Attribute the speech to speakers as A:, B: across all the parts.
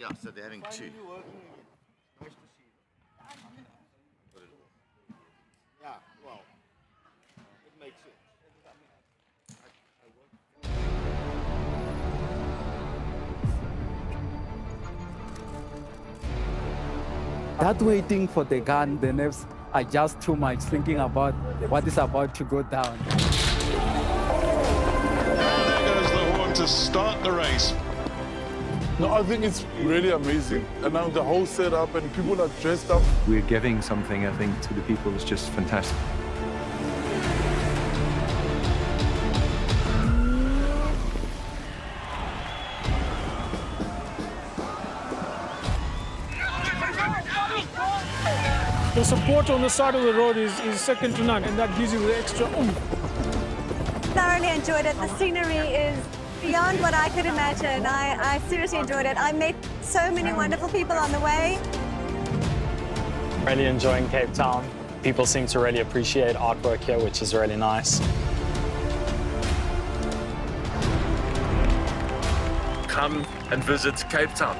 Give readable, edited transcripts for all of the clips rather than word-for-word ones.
A: Yeah, so they're having two.
B: Finally working again. Nice to see you. Yeah, well, it makes sense.
C: That waiting for the gun, the nerves are just too much, thinking about what is about to go down.
D: There goes the horn to start the race.
E: No, I think it's really amazing. And now the whole setup and people are dressed up.
F: We're giving something, I think, to the people is just fantastic.
G: The support on the side of the road is second to none, and that gives you the extra oomph.
H: Thoroughly enjoyed it. The scenery is beyond what I could imagine. I seriously enjoyed it. I met so many wonderful people on the way.
I: Really enjoying Cape Town. People seem to really appreciate artwork here, which is really nice.
J: Come and visit Cape Town.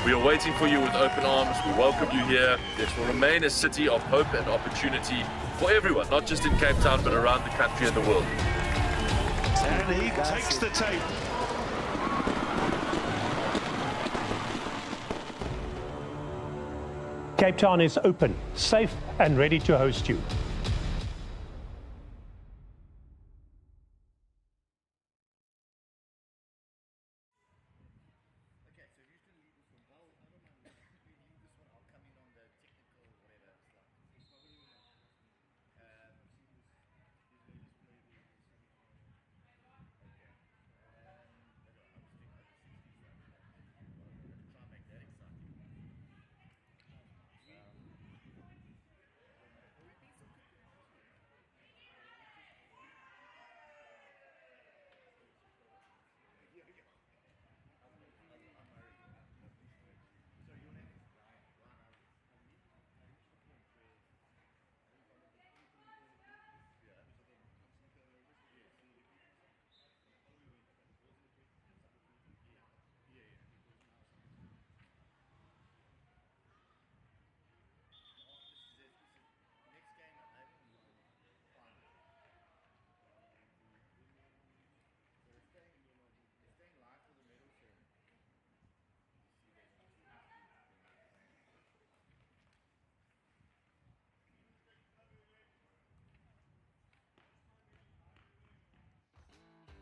J: We are waiting for you with open arms. We welcome you here. This will remain a city of hope and opportunity for everyone, not just in Cape Town, but around the country and the world.
D: And he takes the tape.
K: Cape Town is open, safe, and ready to host you.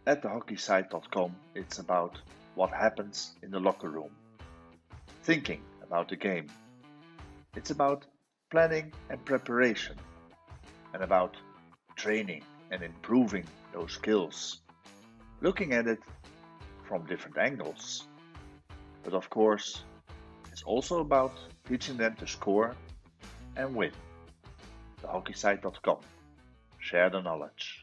L: At thehockeysite.com, it's about what happens in the locker room, thinking about the game. It's about planning and preparation, and about training and improving those skills, looking at it from different angles. But of course, it's also about teaching them to score and win. Thehockeysite.com. Share the knowledge.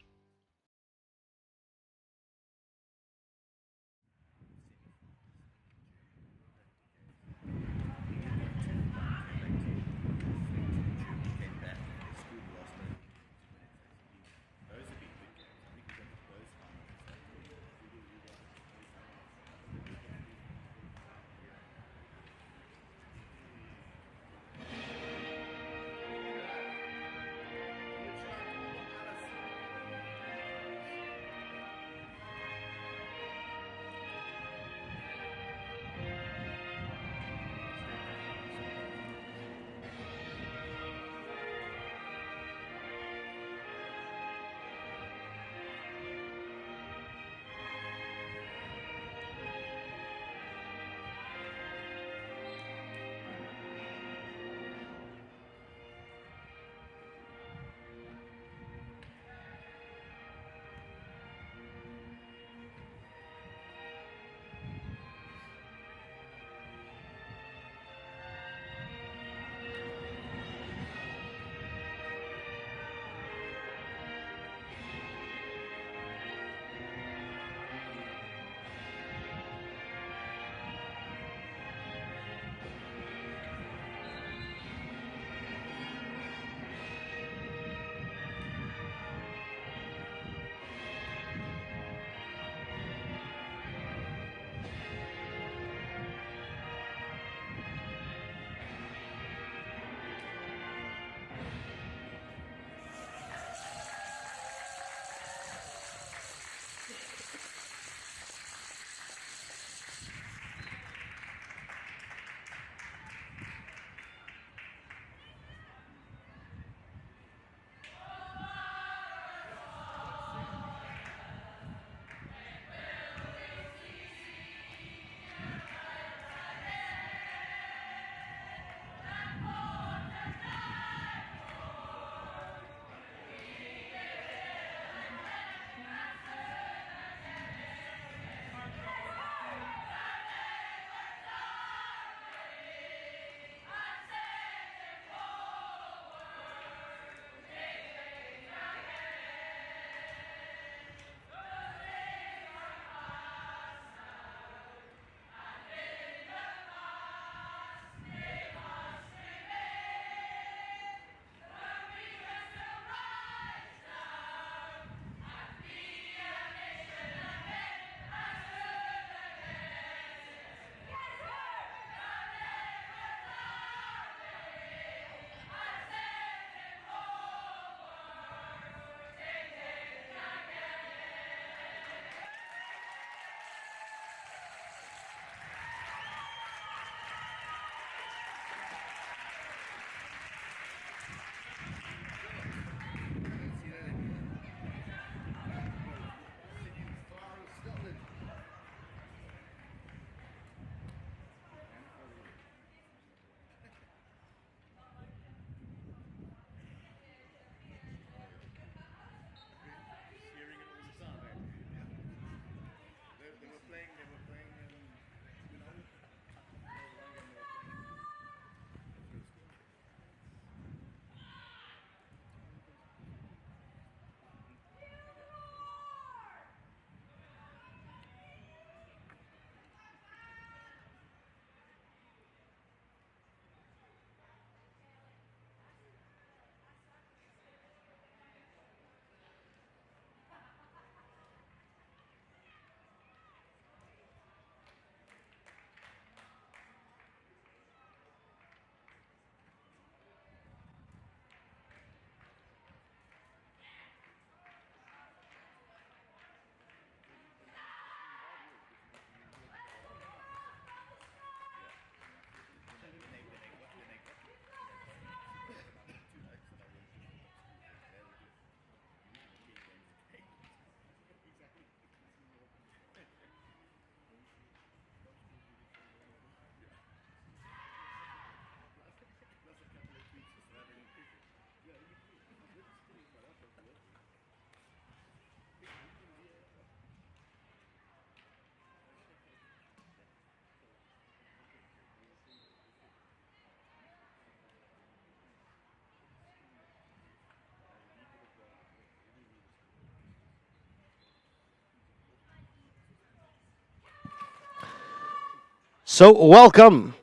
B: So, welcome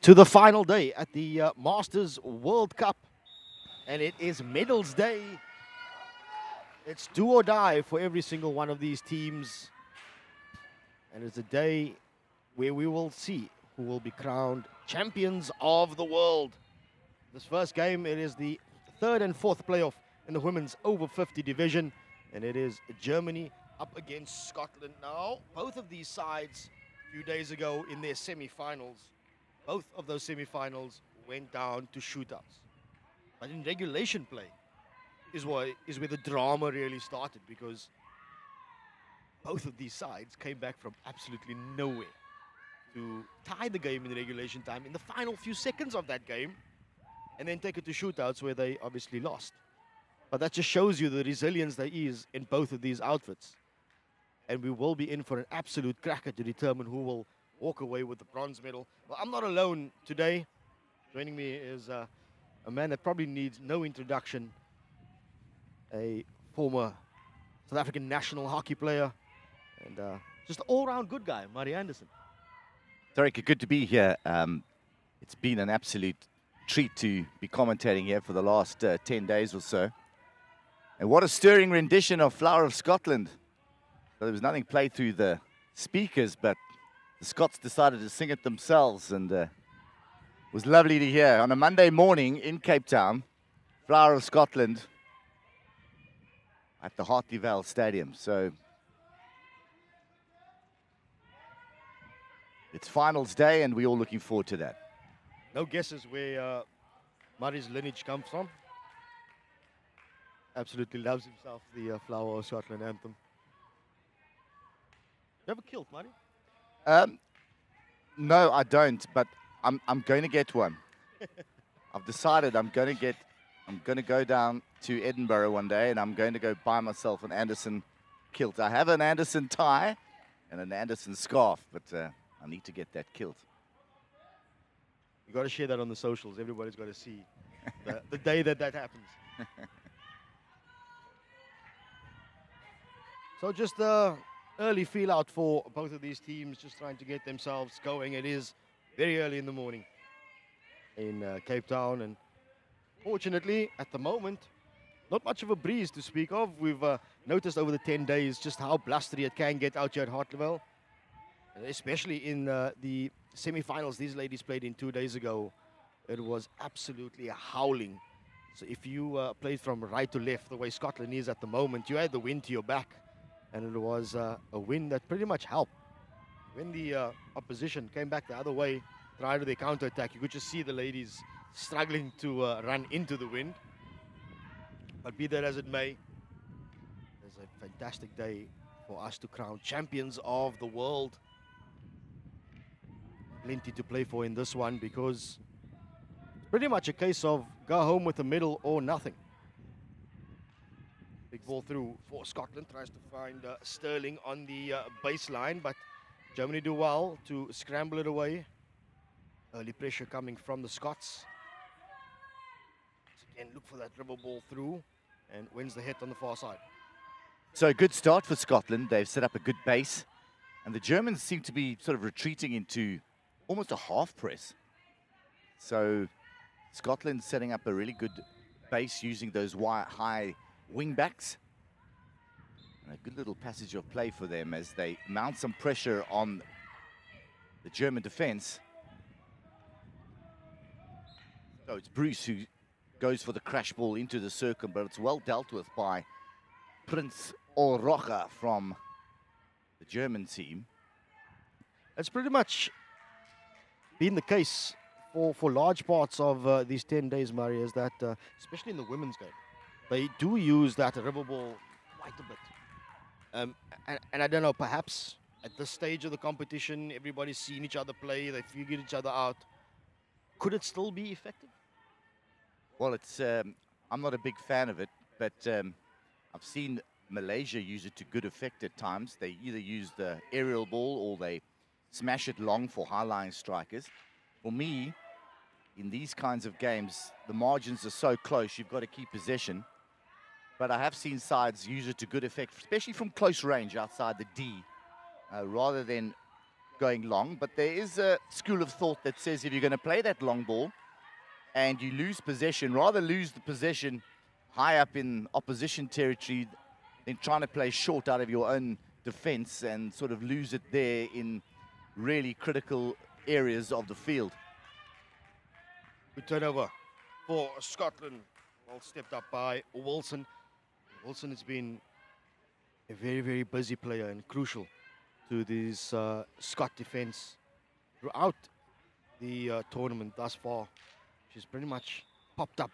B: to the final day at the Masters World Cup. And it is medals day. It's do or die for every single one of these teams. And it's a day where we will see who will be crowned champions of the world. This first game, it is the third and fourth playoff in the women's over 50 division. And it is Germany up against Scotland. Now, both of these sides, a few days ago in their semi-finals, both of those semi-finals went down to shootouts. But in regulation play is where the drama really started, because both of these sides came back from absolutely nowhere to tie the game in the regulation time in the final few seconds of that game, and then take it to shootouts where they obviously lost. But that just shows you the resilience there is in both of these outfits. And we will be in for an absolute cracker to determine who will walk away with the bronze medal. Well, I'm not alone today. Joining me is a man that probably needs no introduction, a former South African national hockey player, and just an all-round good guy, Murray Anderson.
A: Tarek, good to be here. It's been an absolute treat to be commentating here for the last 10 days or so. And what a stirring rendition of Flower of Scotland. So there was nothing played through the speakers, but the Scots decided to sing it themselves, and it was lovely to hear. On a Monday morning in Cape Town, Flower of Scotland at the Hartleyvale Stadium. So it's finals day, and we're all looking forward to that.
B: No guesses where Murray's lineage comes from. Absolutely loves himself the Flower of Scotland anthem. You ever killed, Murray?
A: No, I don't, but I'm going to get one. I've decided I'm going to go down to Edinburgh one day, and I'm going to go buy myself an Anderson kilt. I have an Anderson tie and an Anderson scarf, but I need to get that kilt.
B: You got to share that on the socials. Everybody's got to see the day that happens. So just early feel out for both of these teams, just trying to get themselves going. It is very early in the morning in Cape Town, and fortunately at the moment not much of a breeze to speak of. We've noticed over the 10 days just how blustery it can get out here at Hartleyvale, especially in the semi-finals these ladies played in 2 days ago. It was absolutely howling. So if you played from right to left the way Scotland is at the moment, you had the wind to your back. And it was a win that pretty much helped. When the opposition came back the other way, prior to their counter-attack, you could just see the ladies struggling to run into the wind. But be that as it may, it's a fantastic day for us to crown champions of the world. Plenty to play for in this one, because it's pretty much a case of go home with a medal or nothing. Big ball through for Scotland, tries to find Sterling on the baseline, but Germany do well to scramble it away. Early pressure coming from the Scots. Again, look for that dribble ball through, and wins the hit on the far side.
A: So a good start for Scotland. They've set up a good base, and the Germans seem to be sort of retreating into almost a half press. So Scotland setting up a really good base using those high wing backs, and a good little passage of play for them as they mount some pressure on the German defense. So it's Bruce who goes for the crash ball into the circle, but it's well dealt with by Prince Orocha from the German team.
B: It's pretty much been the case for large parts of these 10 days, Murray, is that, especially in the women's game, they do use that river ball quite a bit. And I don't know, perhaps at this stage of the competition, everybody's seen each other play, they figured each other out. Could it still be effective?
A: Well, it's I'm not a big fan of it, but I've seen Malaysia use it to good effect at times. They either use the aerial ball or they smash it long for high-lying strikers. For me, in these kinds of games, the margins are so close, you've got to keep possession. But I have seen sides use it to good effect, especially from close range outside the D, rather than going long, but there is a school of thought that says if you're going to play that long ball and you lose possession, rather lose the possession high up in opposition territory than trying to play short out of your own defense and sort of lose it there in really critical areas of the field.
B: Good turnover for Scotland. Well stepped up by Wilson. Wilson has been a very, very busy player and crucial to this Scot defense throughout the tournament thus far. She's pretty much popped up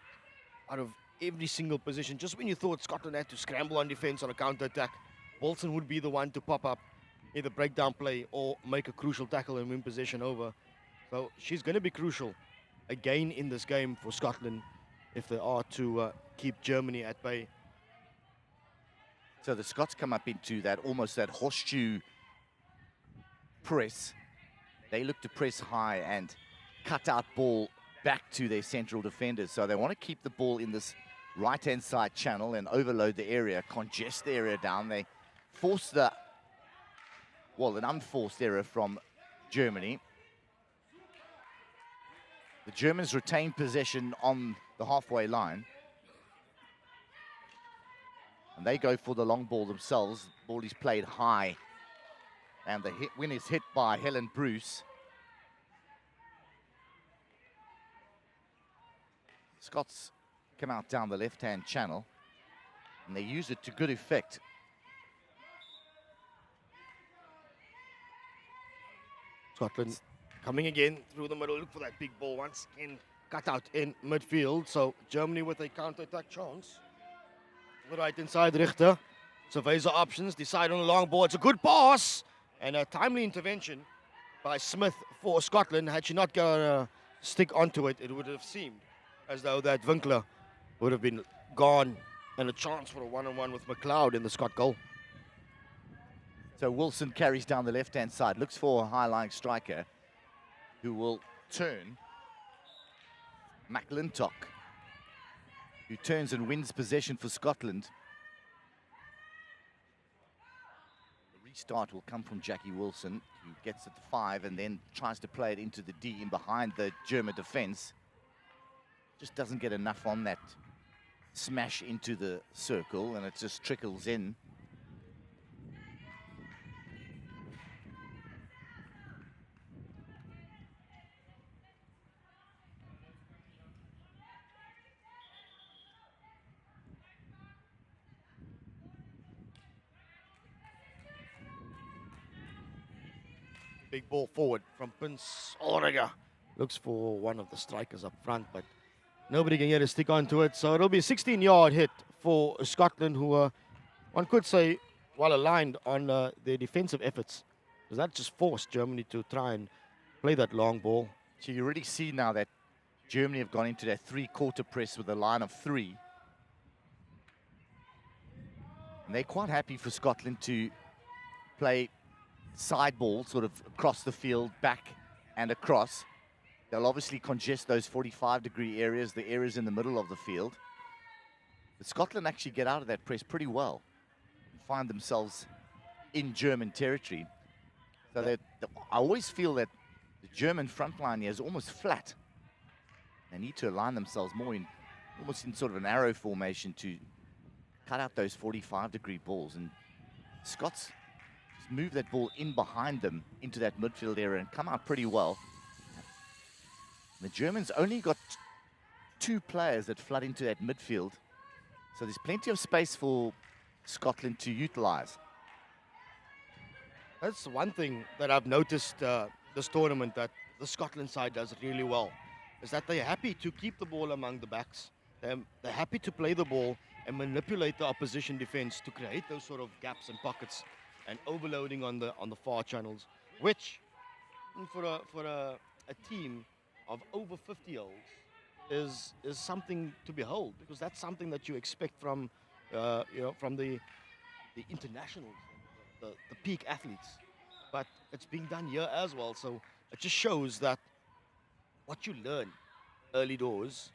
B: out of every single position. Just when you thought Scotland had to scramble on defense on a counter-attack, Wilson would be the one to pop up, either break down play or make a crucial tackle and win possession over. So she's going to be crucial again in this game for Scotland if they are to keep Germany at bay.
A: So the Scots come up into that almost that horseshoe press. They look to press high and cut out ball back to their central defenders. So they want to keep the ball in this right-hand side channel and overload the area, congest the area down. They force an unforced error from Germany. The Germans retain possession on the halfway line. And they go for the long ball themselves. The ball is played high. And the win is hit by Helen Bruce. Scots come out down the left-hand channel. And they use it to good effect.
B: Scotland coming again through the middle. Look for that big ball once again. Cut out in midfield. So Germany with a counter-attack chance. The right inside Richter surveys the options, decide on a long ball. It's a good pass and a timely intervention by Smith for Scotland. Had she not got a stick onto it, it would have seemed as though that Winkler would have been gone and a chance for a one-on-one with McLeod in the Scot goal.
A: So Wilson carries down the left-hand side, looks for a high-lying striker who will turn. McLintock, who turns and wins possession for Scotland. The restart will come from Jackie Wilson, who gets at the 5 and then tries to play it into the D in behind the German defense. Just doesn't get enough on that smash into the circle, and it just trickles in.
B: Big ball forward from Prince Ulriger. Looks for one of the strikers up front, but nobody can get a stick onto it. So it'll be a 16-yard hit for Scotland, who are, one could say, well aligned on their defensive efforts. Because that just forced Germany to try and play that long ball.
A: So you already see now that Germany have gone into that three-quarter press with a line of 3. And they're quite happy for Scotland to play side ball sort of across the field, back and across. They'll obviously congest those 45-degree areas, the areas in the middle of the field. But Scotland actually get out of that press pretty well and find themselves in German territory. So that I always feel that the German front line here is almost flat. They need to align themselves more in, almost in sort of an arrow formation to cut out those 45-degree balls. And Scots move that ball in behind them into that midfield area and come out pretty well. The Germans only got 2 players that flood into that midfield, so there's plenty of space for Scotland to utilize.
B: That's one thing that I've noticed this tournament that the Scotland side does really well, is that they're happy to keep the ball among the backs. They're happy to play the ball and manipulate the opposition defense to create those sort of gaps and pockets and overloading on the far channels, which for a team of over 50-year-olds is something to behold, because that's something that you expect from from the internationals, the peak athletes. But it's being done here as well, so it just shows that what you learn early doors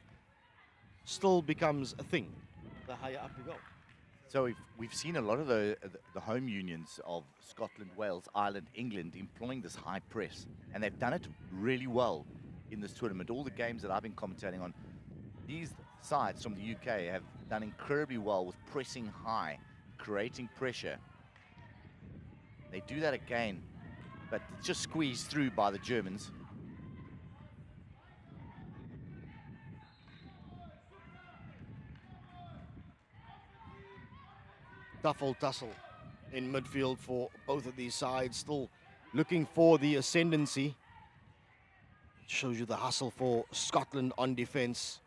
B: still becomes a thing the higher up you go.
A: So we've seen a lot of the home unions of Scotland, Wales, Ireland, England employing this high press, and they've done it really well in this tournament. All the games that I've been commentating on, these sides from the UK have done incredibly well with pressing high, creating pressure. They do that again, but it's just squeezed through by the Germans.
B: Tough old tussle in midfield for both of these sides, still looking for the ascendancy. Shows you the hustle for Scotland on defense.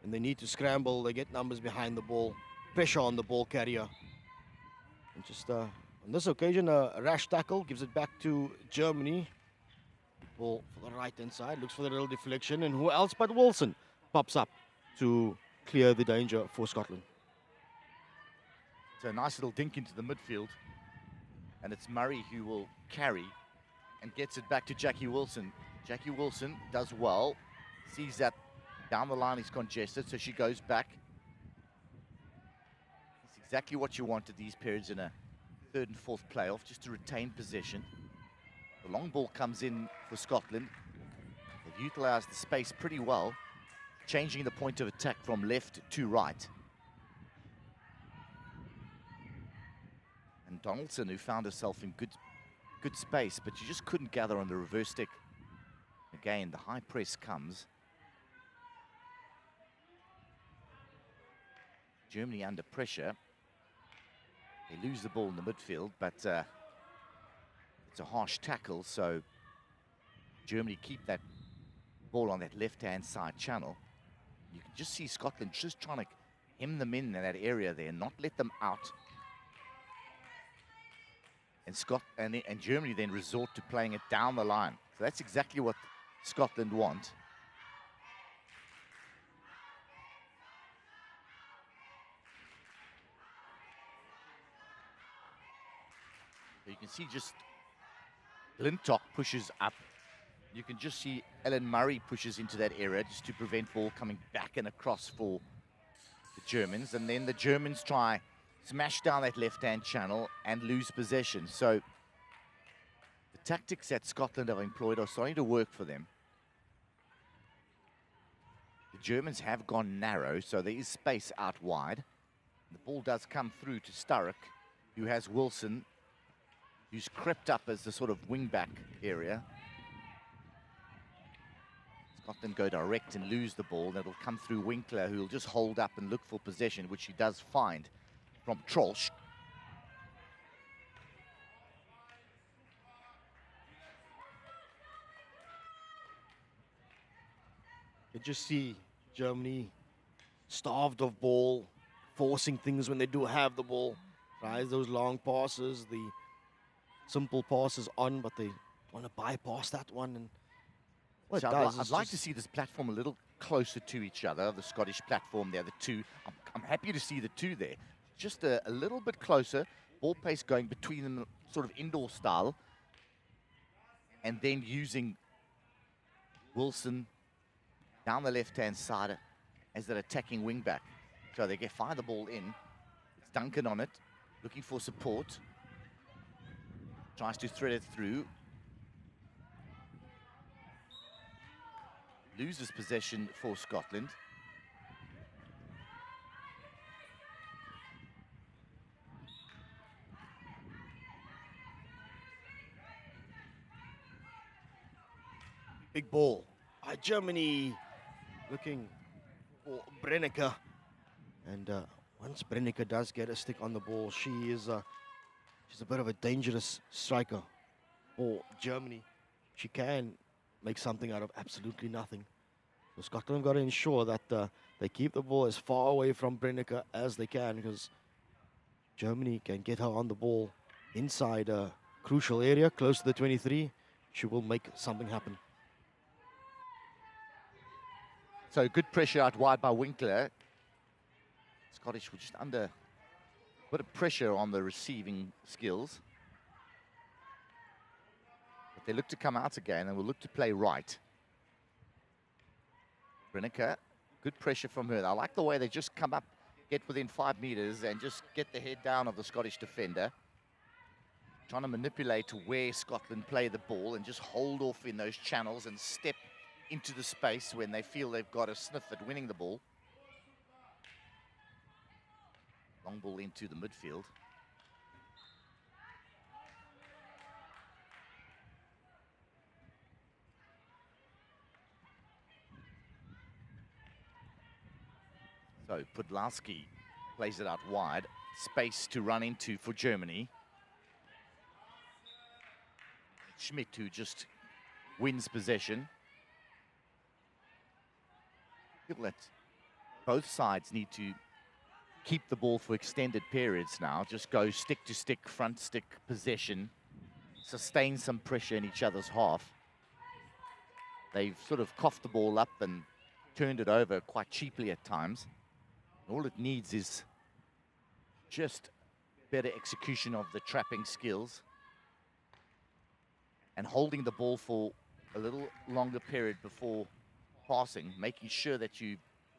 B: And they need to scramble, they get numbers behind the ball, pressure on the ball carrier. And just on this occasion, a rash tackle gives it back to Germany. Ball for the right-hand side, looks for the little deflection, and who else but Wilson pops up to clear the danger for Scotland.
A: So a nice little dink into the midfield, and it's Murray who will carry and gets it back to Jackie Wilson. Jackie Wilson does well, sees that down the line he's congested, so she goes back. It's exactly what you want at these periods in a third and fourth playoff, just to retain possession. The long ball comes in for Scotland. They've utilised the space pretty well, changing the point of attack from left to right. And Donaldson, who found herself in good space, but she just couldn't gather on the reverse stick. Again, the high press comes. Germany under pressure. They lose the ball in the midfield, but it's a harsh tackle, so Germany keep that ball on that left-hand side channel. You can just see Scotland just trying to hem them in that area there, not let them out. And Germany then resort to playing it down the line. So that's exactly what Scotland want. So you can see just Lintock pushes up. You can just see Ellen Murray pushes into that area just to prevent ball coming back and across for the Germans. And then the Germans try smash down that left-hand channel and lose possession. So the tactics that Scotland have employed are starting to work for them. The Germans have gone narrow, so there is space out wide. The ball does come through to Sturrock, who has Wilson, who's crept up as the sort of wing-back area. Scotland go direct and lose the ball, and it'll come through Winkler, who will just hold up and look for possession, which he does find from Trollsch.
B: You just see Germany starved of ball, forcing things when they do have the ball. Tries those long passes, the simple passes on, but they want to bypass that one. And what
A: So
B: it does
A: I'd like to see this platform a little closer to each other, the Scottish platform there, the two. I'm happy to see the two there. Just a little bit closer, ball pace going between them, sort of indoor style, and then using Wilson down the left-hand side as that attacking wing-back. So they fire the ball in. It's Duncan on it, looking for support. Tries to thread it through. Loses possession for Scotland.
B: Big ball by Germany, looking for Brennecke. And once Brennecke does get a stick on the ball, she's a bit of a dangerous striker for Germany. She can make something out of absolutely nothing. So Scotland got to ensure that they keep the ball as far away from Brennecke as they can, because Germany can get her on the ball inside a crucial area, close to the 23. She will make something happen.
A: So good pressure out wide by Winkler. Scottish were just under a bit of pressure on the receiving skills. But they look to come out again and will look to play right. Brennecke, good pressure from her. I like the way they just come up get within 5 meters and just get the head down of the Scottish defender. Trying to manipulate where Scotland play the ball and just hold off in those channels and step into the space when they feel they've got a sniff at winning the ball. Long ball into the midfield. So Podlaski plays it out wide. Space to run into for Germany. Schmidt, who just wins possession. I feel that both sides need to keep the ball for extended periods now. Just go stick to stick, front stick possession. Sustain some pressure in each other's half. They've sort of coughed the ball up and turned it over quite cheaply at times. All it needs is just better execution of the trapping skills and holding the ball for a little longer period before passing, making sure that you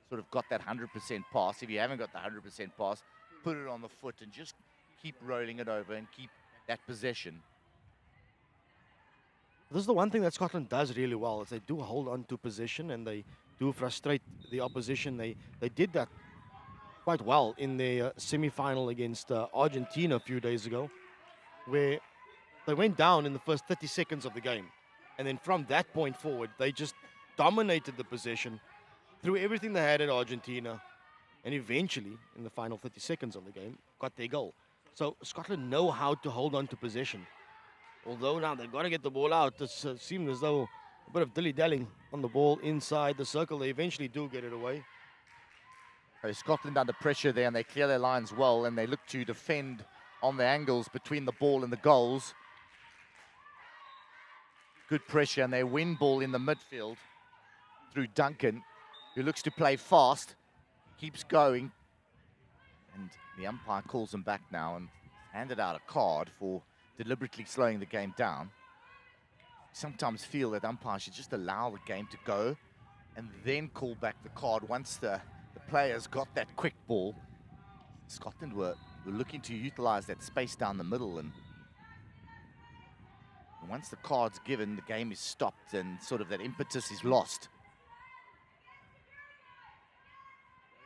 A: sort of got that 100% pass. If you haven't got the 100% pass, put it on the foot and just keep rolling it over and keep that possession.
B: This is the one thing that Scotland does really well, is they do hold on to possession and they do frustrate the opposition. They did that quite well in their semi-final against Argentina a few days ago, where they went down in the first 30 seconds of the game. And then from that point forward, they just dominated the possession, threw everything they had at Argentina, and eventually, in the final 30 seconds of the game, got their goal. So Scotland know how to hold on to possession. Although now they've got to get the ball out. It seemed as though a bit of dilly-dallying on the ball inside the circle. They eventually do get it away.
A: So Scotland under pressure there, and they clear their lines well, and they look to defend on the angles between the ball and the goals. Good pressure, and they win ball in the midfield through Duncan, who looks to play fast, keeps going, and the umpire calls him back now and handed out a card for deliberately slowing the game down. Sometimes feel that umpires should just allow the game to go and then call back the card once the players got that quick ball. Scotland were looking to utilize that space down the middle, and once the card's given, the game is stopped and sort of that impetus is lost.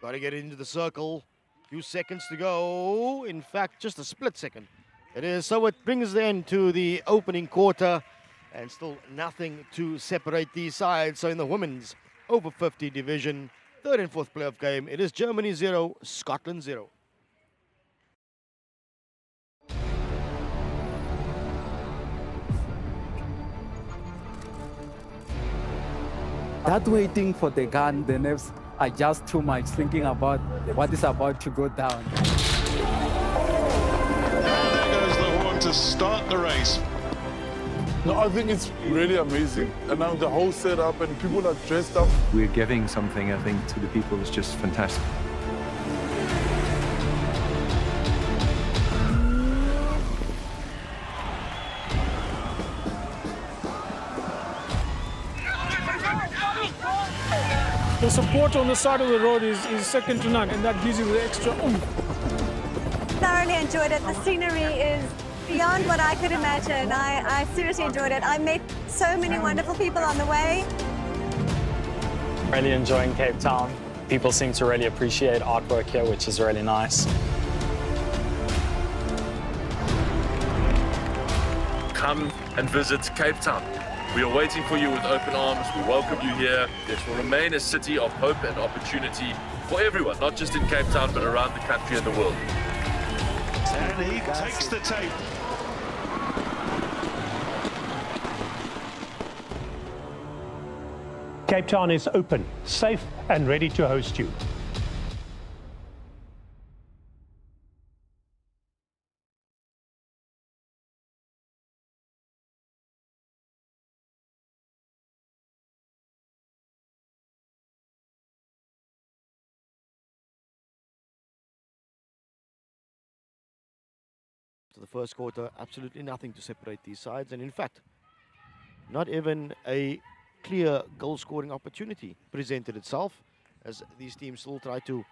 B: Got to get into the circle. Few seconds to go. In fact, just a split second. It is. So it brings the end to the opening quarter, and still nothing to separate these sides. So in the women's over 50 division, third and fourth playoff game, it is Germany 0, Scotland 0.
C: That waiting for the gun, the nerves are just too much, thinking about what is about to go down.
D: There goes the horn to start the race.
E: No, I think it's really amazing. And now the whole setup and people are dressed up.
F: We're giving something, I think, to the people is just fantastic.
G: The support on the side of the road is second to none, and that gives you the extra oomph.
H: Thoroughly enjoyed it. The scenery is beyond what I could imagine. I seriously enjoyed it. I met so many wonderful people on the way.
I: Really enjoying Cape Town. People seem to really appreciate artwork here, which is really nice.
J: Come and visit Cape Town. We are waiting for you with open arms. We welcome you here. This will remain a city of hope and opportunity for everyone, not just in Cape Town, but around the country and the world.
D: And he takes the tape.
K: Cape Town is open, safe and ready to host you.
B: To the first quarter, absolutely nothing to separate these sides, and in fact, not even a clear goal-scoring opportunity presented itself, as these teams still try to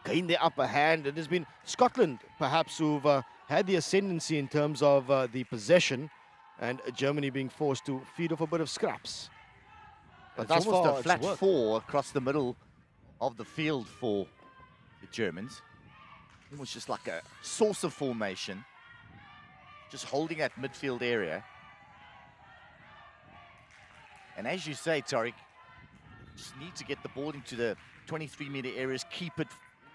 B: gain their upper hand. It has been Scotland, perhaps, who've had the ascendancy in terms of the possession, and Germany being forced to feed off a bit of scraps. But
A: It's
B: thus
A: almost
B: far,
A: a
B: it's
A: flat
B: worked.
A: 4 across the middle of the field for the Germans. It was just like a saucer formation, just holding that midfield area. And as you say, Tariq, just need to get the ball into the 23-meter areas, keep it,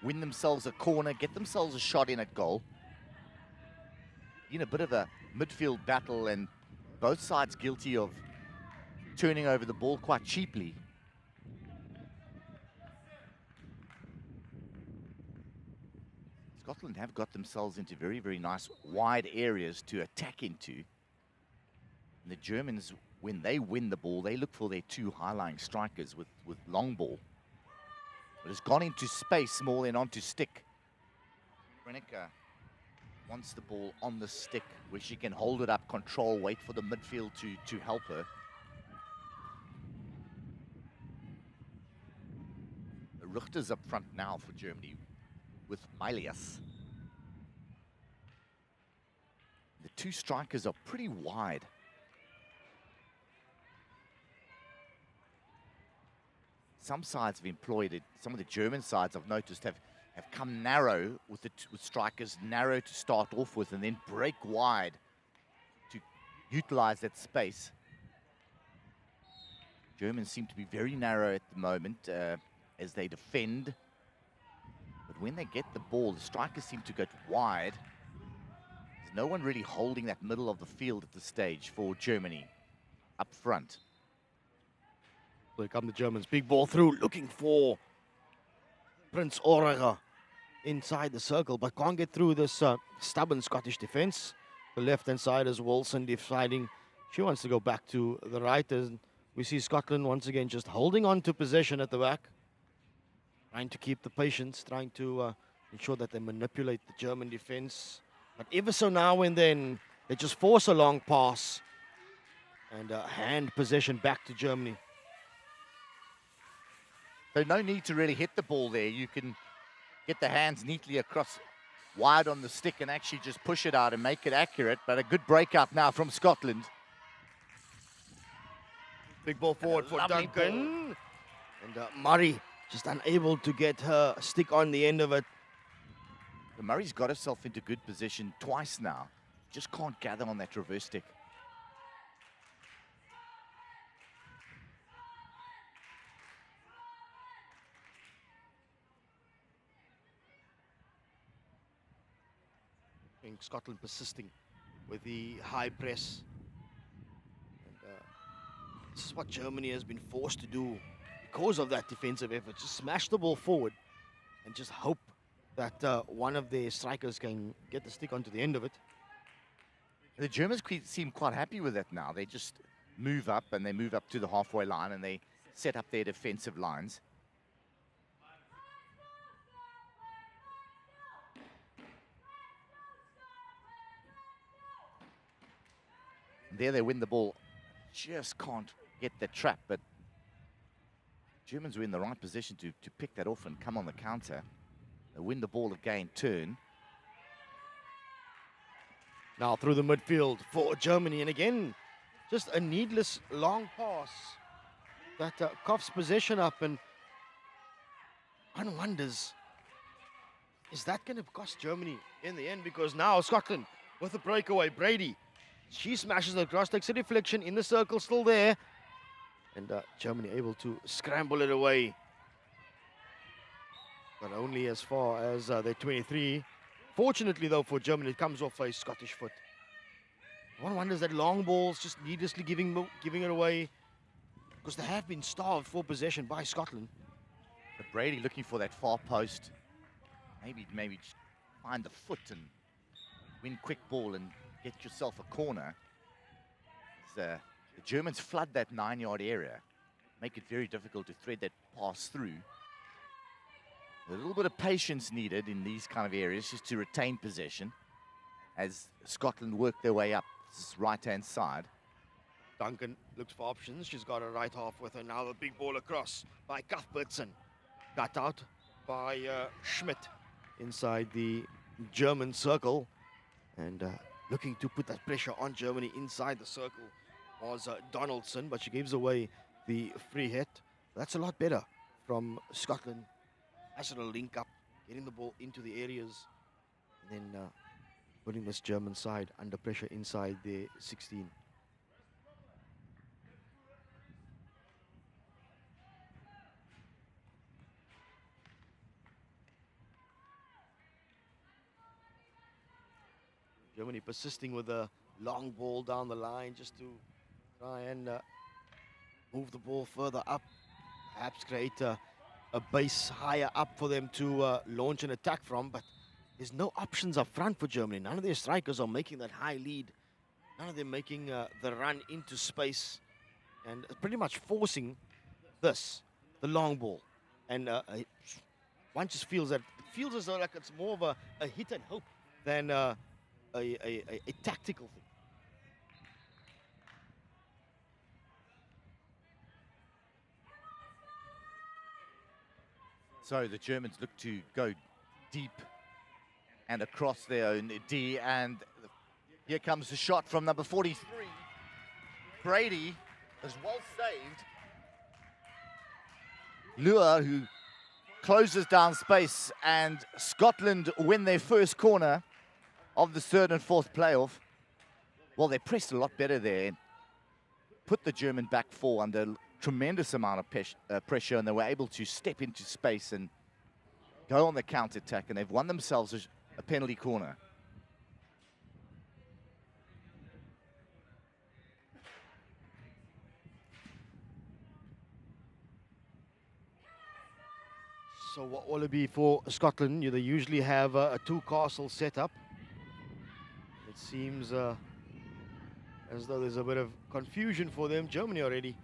A: win themselves a corner, get themselves a shot in at goal. In a bit of a midfield battle, and both sides guilty of turning over the ball quite cheaply. Scotland have got themselves into very, very nice wide areas to attack into. And the Germans, when they win the ball, they look for their two high-lying strikers with long ball. But it's gone into space more than onto stick. Renica wants the ball on the stick, where she can hold it up, control, wait for the midfield to help her. Richter's up front now for Germany with Milias. The two strikers are pretty wide. Some sides have employed it. Some of the German sides I've noticed have come narrow with strikers, narrow to start off with, and then break wide to utilize that space. Germans seem to be very narrow at the moment as they defend. But when they get the ball, the strikers seem to go wide. There's no one really holding that middle of the field at this stage for Germany up front.
B: Here come the Germans. Big ball through, looking for Prince Oraga inside the circle, but can't get through this stubborn Scottish defense. The left-hand side is Wilson deciding she wants to go back to the right. And we see Scotland once again just holding on to possession at the back, trying to keep the patience, trying to ensure that they manipulate the German defense. But ever so now and then, they just force a long pass and hand possession back to Germany.
A: So no need to really hit the ball there. You can get the hands neatly across wide on the stick and actually just push it out and make it accurate. But a good breakup now from Scotland.
B: Big ball forward for Duncan. And Murray just unable to get her stick on the end of it.
A: Murray's got herself into good position twice now. Just can't gather on that reverse stick.
B: Scotland persisting with the high press. And, this is what Germany has been forced to do because of that defensive effort. Just smash the ball forward and just hope that one of their strikers can get the stick onto the end of it.
A: The Germans seem quite happy with that now. They just move up, and they move up to the halfway line, and they set up their defensive lines. There they win the ball. Just can't get the trap, but Germans were in the right position to pick that off and come on the counter. They win the ball again, turn.
B: Now through the midfield for Germany, and again, just a needless long pass that coughs possession up, and one wonders, is that going to cost Germany in the end? Because now Scotland with a breakaway, Brady. She smashes it across, takes a deflection in the circle, still there. And Germany able to scramble it away. But only as far as their 23. Fortunately, though, for Germany, it comes off a Scottish foot. One wonders that long balls just needlessly giving it away, because they have been starved for possession by Scotland.
A: But Brady looking for that far post. Maybe just find the foot and win quick ball and get yourself a corner. The Germans flood that 9-yard area, make it very difficult to thread that pass through. A little bit of patience needed in these kind of areas just to retain possession as Scotland work their way up this right-hand side.
B: Duncan looks for options. She's got a right half with her now. The big ball across by Cuthbertson. Cut out. by Schmidt inside the German circle. And looking to put that pressure on Germany inside the circle was Donaldson, but she gives away the free hit. That's a lot better from Scotland. Nice little link up, getting the ball into the areas, and then putting this German side under pressure inside the 16. Germany persisting with a long ball down the line just to try and move the ball further up, perhaps create a base higher up for them to launch an attack from, but there's no options up front for Germany. None of their strikers are making that high lead. None of them making the run into space, and pretty much forcing this, the long ball. And one just feels as though like it's more of a hit and hope than a tactical thing.
A: So the Germans look to go deep and across their own D, and here comes the shot from number 43. Brady is well saved. Lua, who closes down space, and Scotland win their first corner of the third and fourth playoff. Well, they pressed a lot better there and put the German back four under tremendous amount of pressure, and they were able to step into space and go on the counter-attack, and they've won themselves a penalty corner.
B: So what will it be for Scotland? They usually have a two-castle setup. It seems as though there's a bit of confusion for them. Germany already.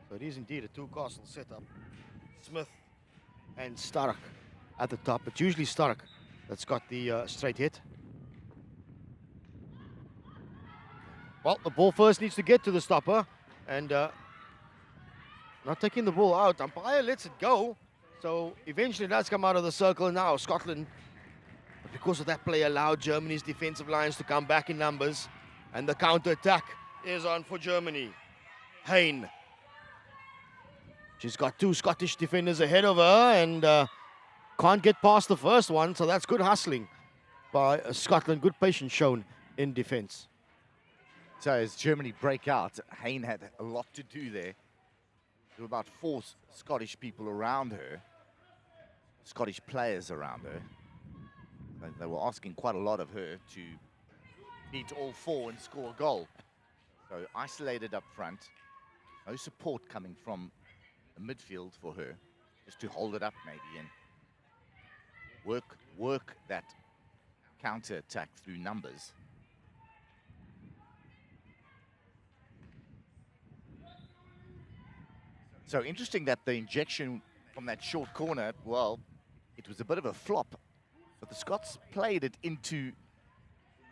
B: So it is indeed a two-castle setup. Smith and Stark at the top. It's usually Stark that's got the straight hit. Well, the ball first needs to get to the stopper, and not taking the ball out. Umpire lets it go. So eventually it does come out of the circle. Now Scotland, but because of that play, allowed Germany's defensive lines to come back in numbers, and the counter-attack is on for Germany. Hayne. She's got two Scottish defenders ahead of her, and can't get past the first one, so that's good hustling by Scotland. Good patience shown in defense.
A: So as Germany break out, Hayne had a lot to do there. There were about 4 Scottish people around her, Scottish players around her. They were asking quite a lot of her to beat all 4 and score a goal. So isolated up front, no support coming from the midfield for her, just to hold it up maybe and work that counter-attack through numbers. So interesting that the injection from that short corner, well, it was a bit of a flop, but the Scots played it into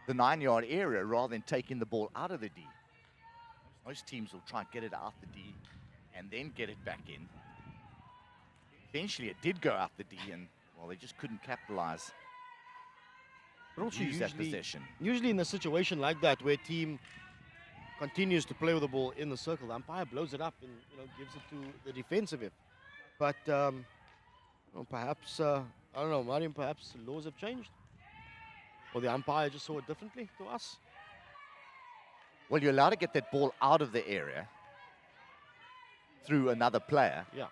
A: the 9-yard area rather than taking the ball out of the D. Most teams will try and get it out the D and then get it back in. Eventually it did go out the D, and well, they just couldn't capitalize.
B: But also
A: use that possession.
B: Usually in a situation like that, where team continues to play with the ball in the circle, the umpire blows it up and gives it to the defensive end. But perhaps I don't know, Mariam, perhaps the laws have changed, or the umpire just saw it differently to us.
A: Well, you're allowed to get that ball out of the area through another player.
B: Yeah.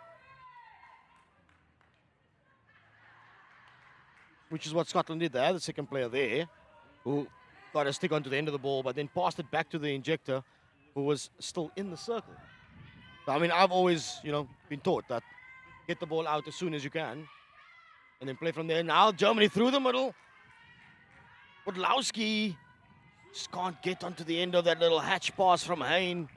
B: Which is what Scotland did there. The second player there, who got a stick onto the end of the ball, but then passed it back to the injector, who was still in the circle. So, I mean, I've always, been taught that get the ball out as soon as you can, and then play from there. Now Germany through the middle. Podlowski just can't get onto the end of that little hatch pass from Hayne.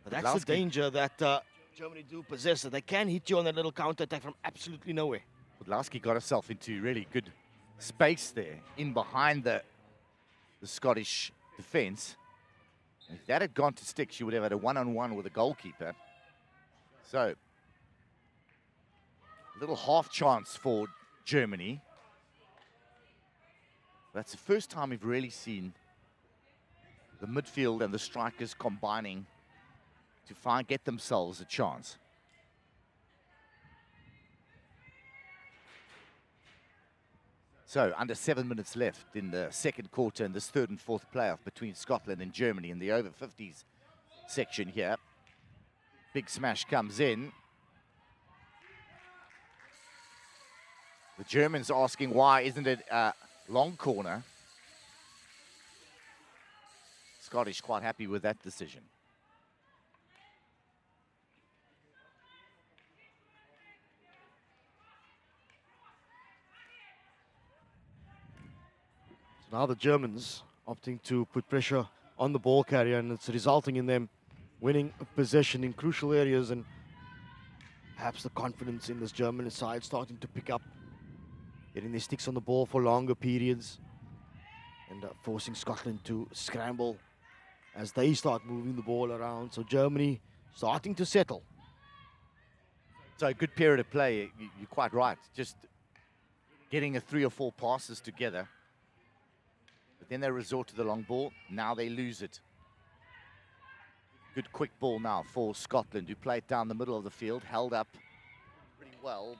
B: But that's the danger that Germany do possess. That they can hit you on that little counter-attack from absolutely nowhere.
A: Podlowski got herself into really good space there, in behind the Scottish defense. And if that had gone to stick, she would have had a one-on-one with the goalkeeper. So, a little half chance for Germany. That's the first time we've really seen the midfield and the strikers combining to get themselves a chance. So under 7 minutes left in the second quarter in this third and fourth playoff between Scotland and Germany in the over 50s section here. Big smash comes in. The Germans asking why isn't it a long corner. Scottish quite happy with that decision.
B: So now the Germans opting to put pressure on the ball carrier, and it's resulting in them winning possession in crucial areas, and perhaps the confidence in this German side starting to pick up, getting their sticks on the ball for longer periods, and forcing Scotland to scramble as they start moving the ball around. So Germany starting to settle.
A: So a good period of play, you're quite right. Just getting a 3 or 4 passes together. But then they resort to the long ball. Now they lose it. Good quick ball now for Scotland, who played down the middle of the field, held up pretty well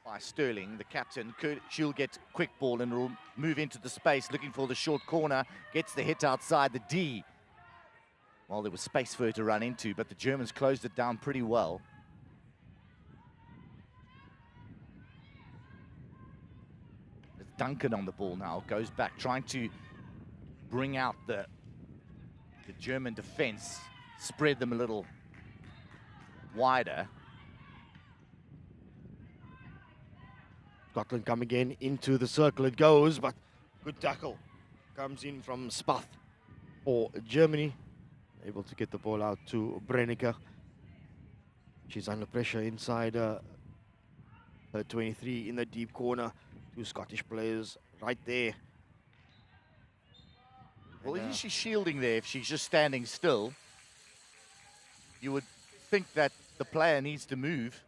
A: by Sterling, the captain. She'll get quick ball and will move into the space, looking for the short corner, gets the hit outside the D. Well, there was space for her to run into, but the Germans closed it down pretty well. There's Duncan on the ball now, goes back, trying to bring out the German defense, spread them a little wider.
B: Scotland come again into the circle. It goes, but good tackle comes in from Spath for Germany. Able to get the ball out to Brennecke. She's under pressure inside her 23 in the deep corner. 2 Scottish players right there.
A: Well, isn't she shielding there if she's just standing still? You would think that the player needs to move.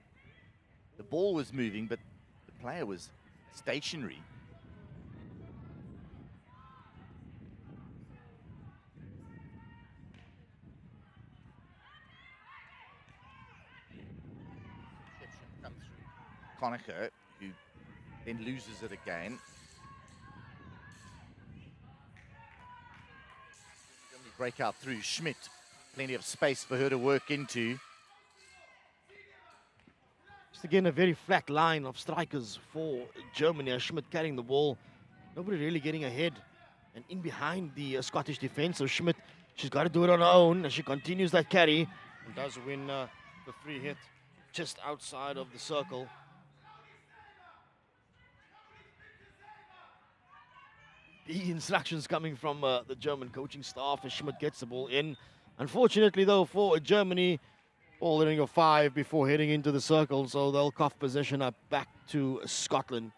A: The ball was moving, but the player was stationary. Comes through Conacher, who then loses it again. Break out through Schmidt. Plenty of space for her to work into.
B: Just again a very flat line of strikers for Germany. Schmidt carrying the ball. Nobody really getting ahead. And in behind the Scottish defense. So Schmidt, she's got to do it on her own. And she continues that carry. And does win the free hit just outside of the circle. The instructions coming from the German coaching staff as Schmidt gets the ball in. Unfortunately, though, for Germany, ball in of 5 before heading into the circle, so they'll cough possession up back to Scotland.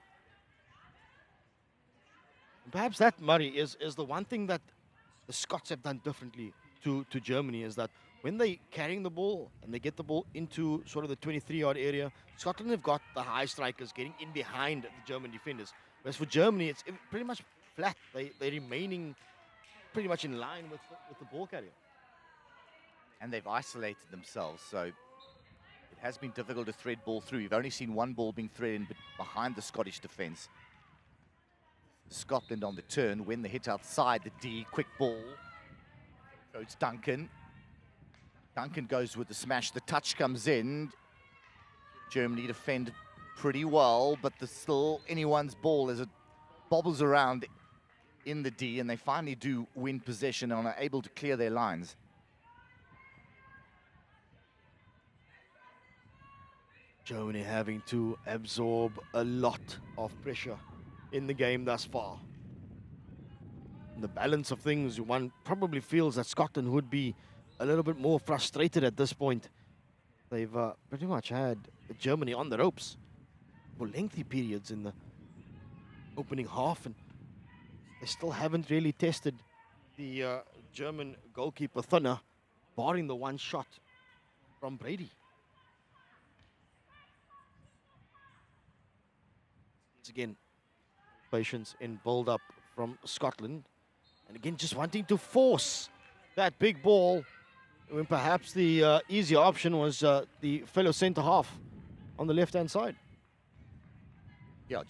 B: Perhaps that, Murray, is the one thing that the Scots have done differently to Germany, is that when they're carrying the ball and they get the ball into sort of the 23-yard area, Scotland have got the high strikers getting in behind the German defenders. Whereas for Germany, it's pretty much flat. They're remaining pretty much in line with the ball carrier.
A: And they've isolated themselves, so it has been difficult to thread ball through. You've only seen one ball being threaded behind the Scottish defence. Scotland on the turn, win the hit outside the D, quick ball. Goes Duncan. Duncan goes with the smash, the touch comes in. Germany defend pretty well, but there's still anyone's ball as it bobbles around in the D, and they finally do win possession and are able to clear their lines.
B: Germany having to absorb a lot of pressure in the game thus far. In the balance of things, one probably feels that Scotland would be a little bit more frustrated at this point. They've pretty much had Germany on the ropes for lengthy periods in the opening half, and they still haven't really tested the German goalkeeper thinner, barring the one shot from Brady. again, patience in build-up from Scotland. And again, just wanting to force that big ball when perhaps the easier option was the fellow centre-half on the left-hand side.
A: Yeah,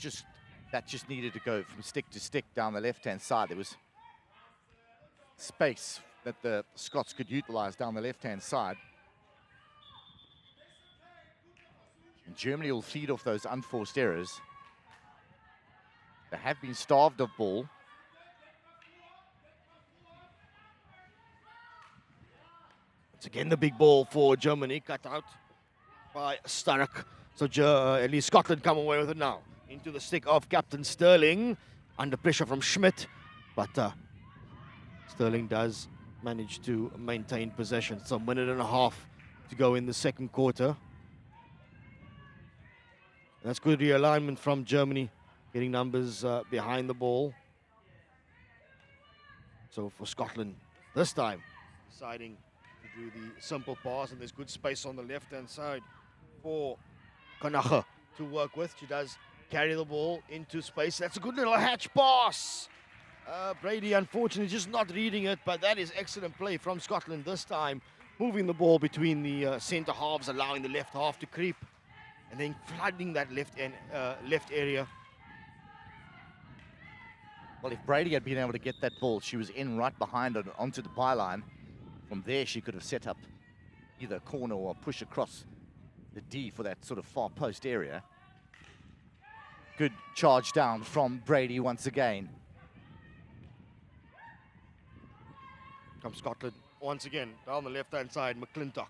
A: that just needed to go from stick to stick down the left-hand side. There was space that the Scots could utilize down the left-hand side. And Germany will feed off those unforced errors. They have been starved of ball.
B: It's again the big ball for Germany, cut out by Stark. So at least Scotland come away with it now. Into the stick of Captain Sterling, under pressure from Schmidt. But Sterling does manage to maintain possession. So a minute and a half to go in the second quarter. And that's good realignment from Germany, getting numbers behind the ball. So for Scotland, this time, deciding to do the simple pass, and there's good space on the left-hand side for Kanache to work with. She does carry the ball into space. That's a good little hatch pass. Brady, unfortunately, just not reading it, but that is excellent play from Scotland this time, moving the ball between the centre halves, allowing the left half to creep, and then flooding that left area.
A: Well, if Brady had been able to get that ball, she was in right behind it onto the byline. From there, she could have set up either a corner or a push across the D for that sort of far post area. Good charge down from Brady once again.
B: Comes Scotland once again down the left-hand side. McClintock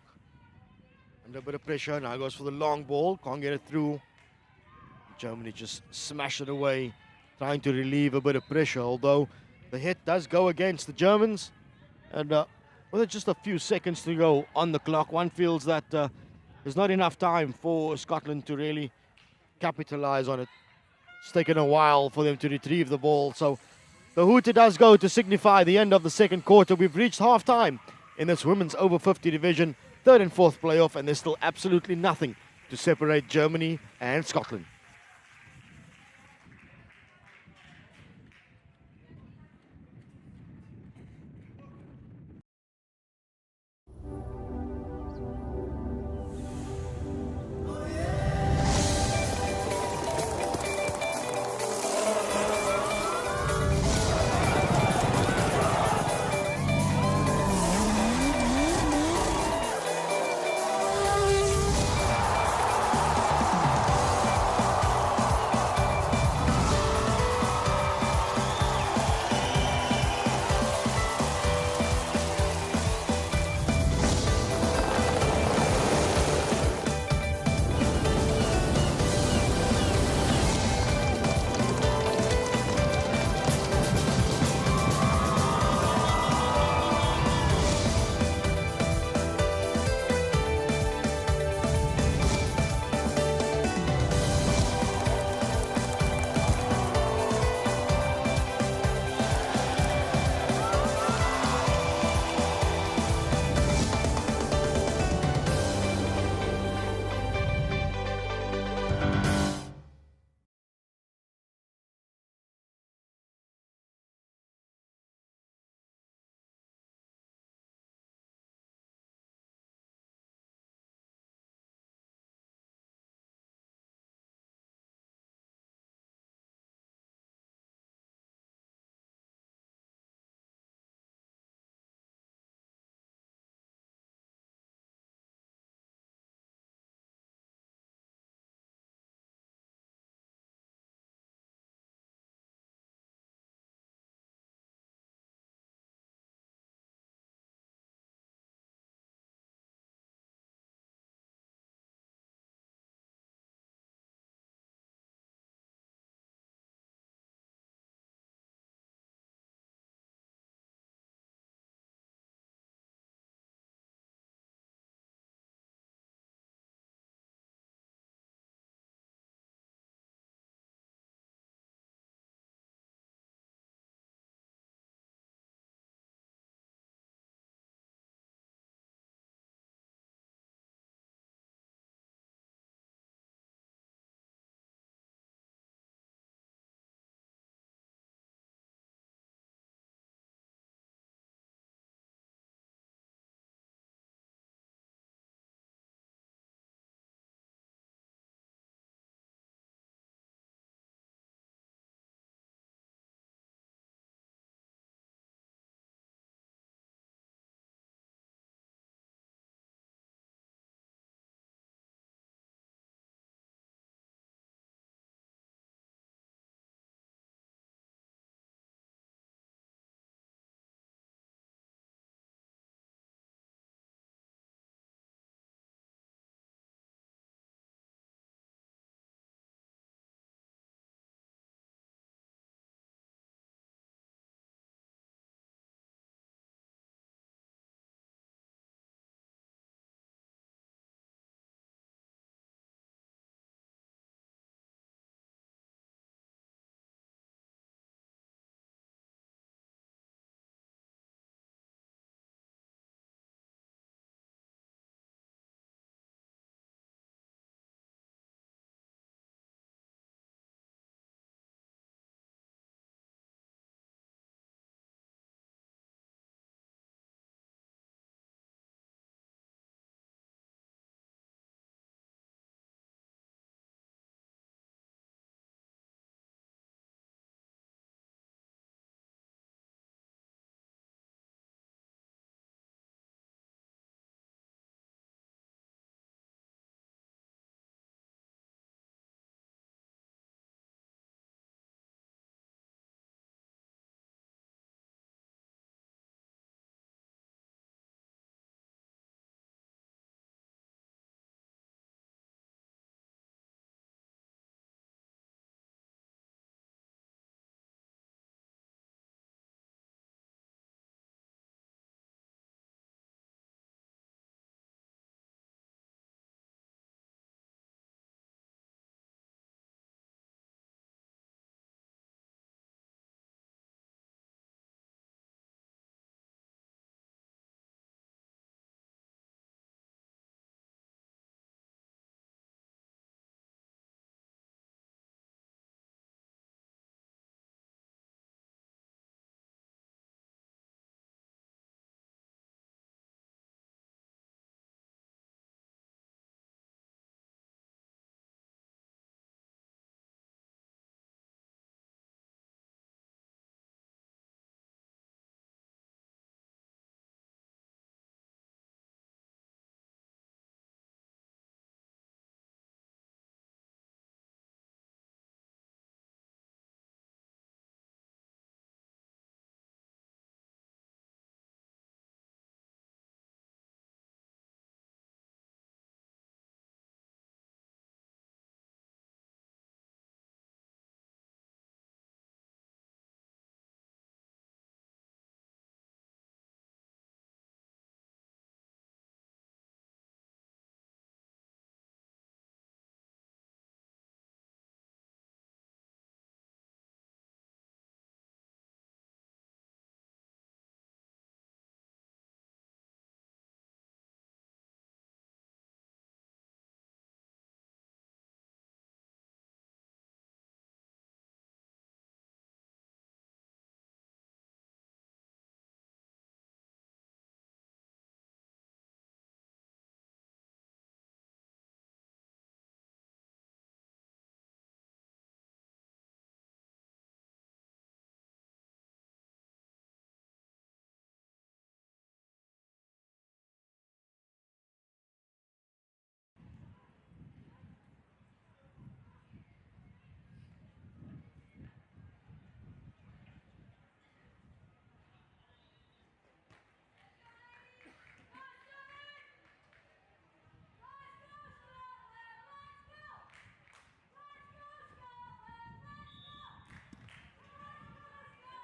B: under a bit of pressure. Now goes for the long ball. Can't get it through. Germany just smash it away, trying to relieve a bit of pressure, although the hit does go against the Germans. And with just a few seconds to go on the clock, one feels that there's not enough time for Scotland to really capitalize on it. It's taken a while for them to retrieve the ball. So the hooter does go to signify the end of the second quarter. We've reached half-time in this women's over 50 division, third and fourth playoff, and there's still absolutely nothing to separate Germany and Scotland.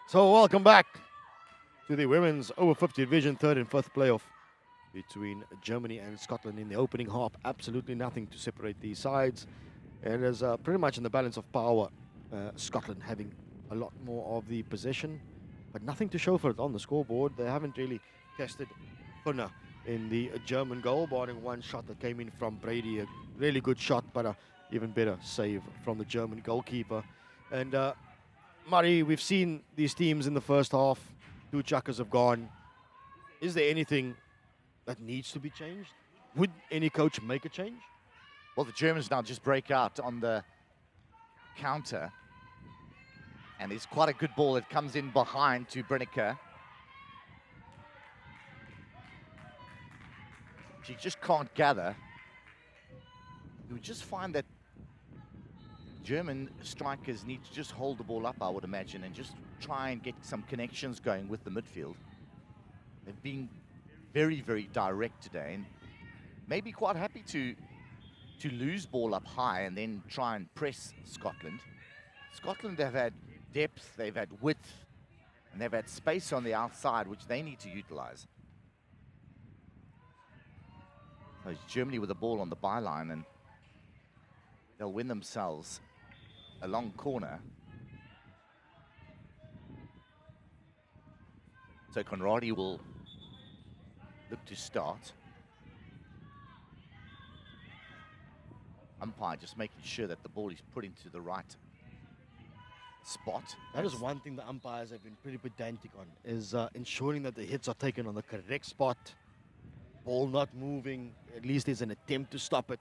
B: So welcome back to the women's over 50 division, third and fifth playoff between Germany and Scotland in the opening half. Absolutely nothing to separate these sides. It is pretty much in the balance of power. Scotland having a lot more of the possession, but nothing to show for it on the scoreboard. They haven't really tested Funner in the German goal, barring one shot that came in from Brady. A really good shot, but a even better save from the German goalkeeper. And Murray, we've seen these teams in the first half. 2 chuckers have gone. Is there anything that needs to be changed? Would any coach make a change?
A: Well, the Germans now just break out on the counter. And it's quite a good ball that comes in behind to Brenneker. She just can't gather. You would just find that German strikers need to just hold the ball up, I would imagine, and just try and get some connections going with the midfield. They've been very, very direct today, and maybe quite happy to lose ball up high and then try and press Scotland. Scotland have had depth, they've had width, and they've had space on the outside, which they need to utilize. So it's Germany with the ball on the byline, and they'll win themselves a long corner. So Conradi will look to start. Umpire just making sure that the ball is put into the right spot.
B: That is one thing the umpires have been pretty pedantic on, is ensuring that the hits are taken on the correct spot. Ball not moving, at least there's an attempt to stop it.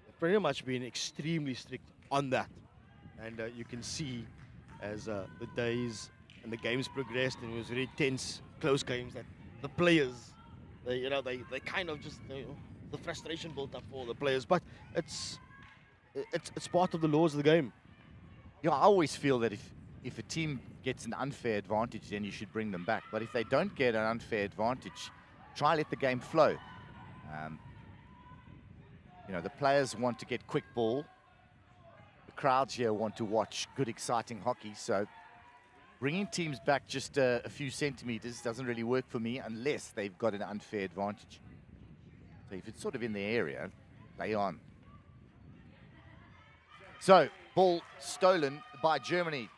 B: They've pretty much been extremely strict on that. And you can see as the days and the games progressed, and it was very tense, close games, that the players, they kind of just, the frustration built up for the players. But it's part of the laws of the game.
A: Yeah, I always feel that if a team gets an unfair advantage, then you should bring them back. But if they don't get an unfair advantage, try let the game flow. The players want to get quick ball. The crowds here want to watch good, exciting hockey. So bringing teams back just a few centimeters doesn't really work for me unless they've got an unfair advantage. So if it's sort of in the area, play on. So ball stolen by Germany.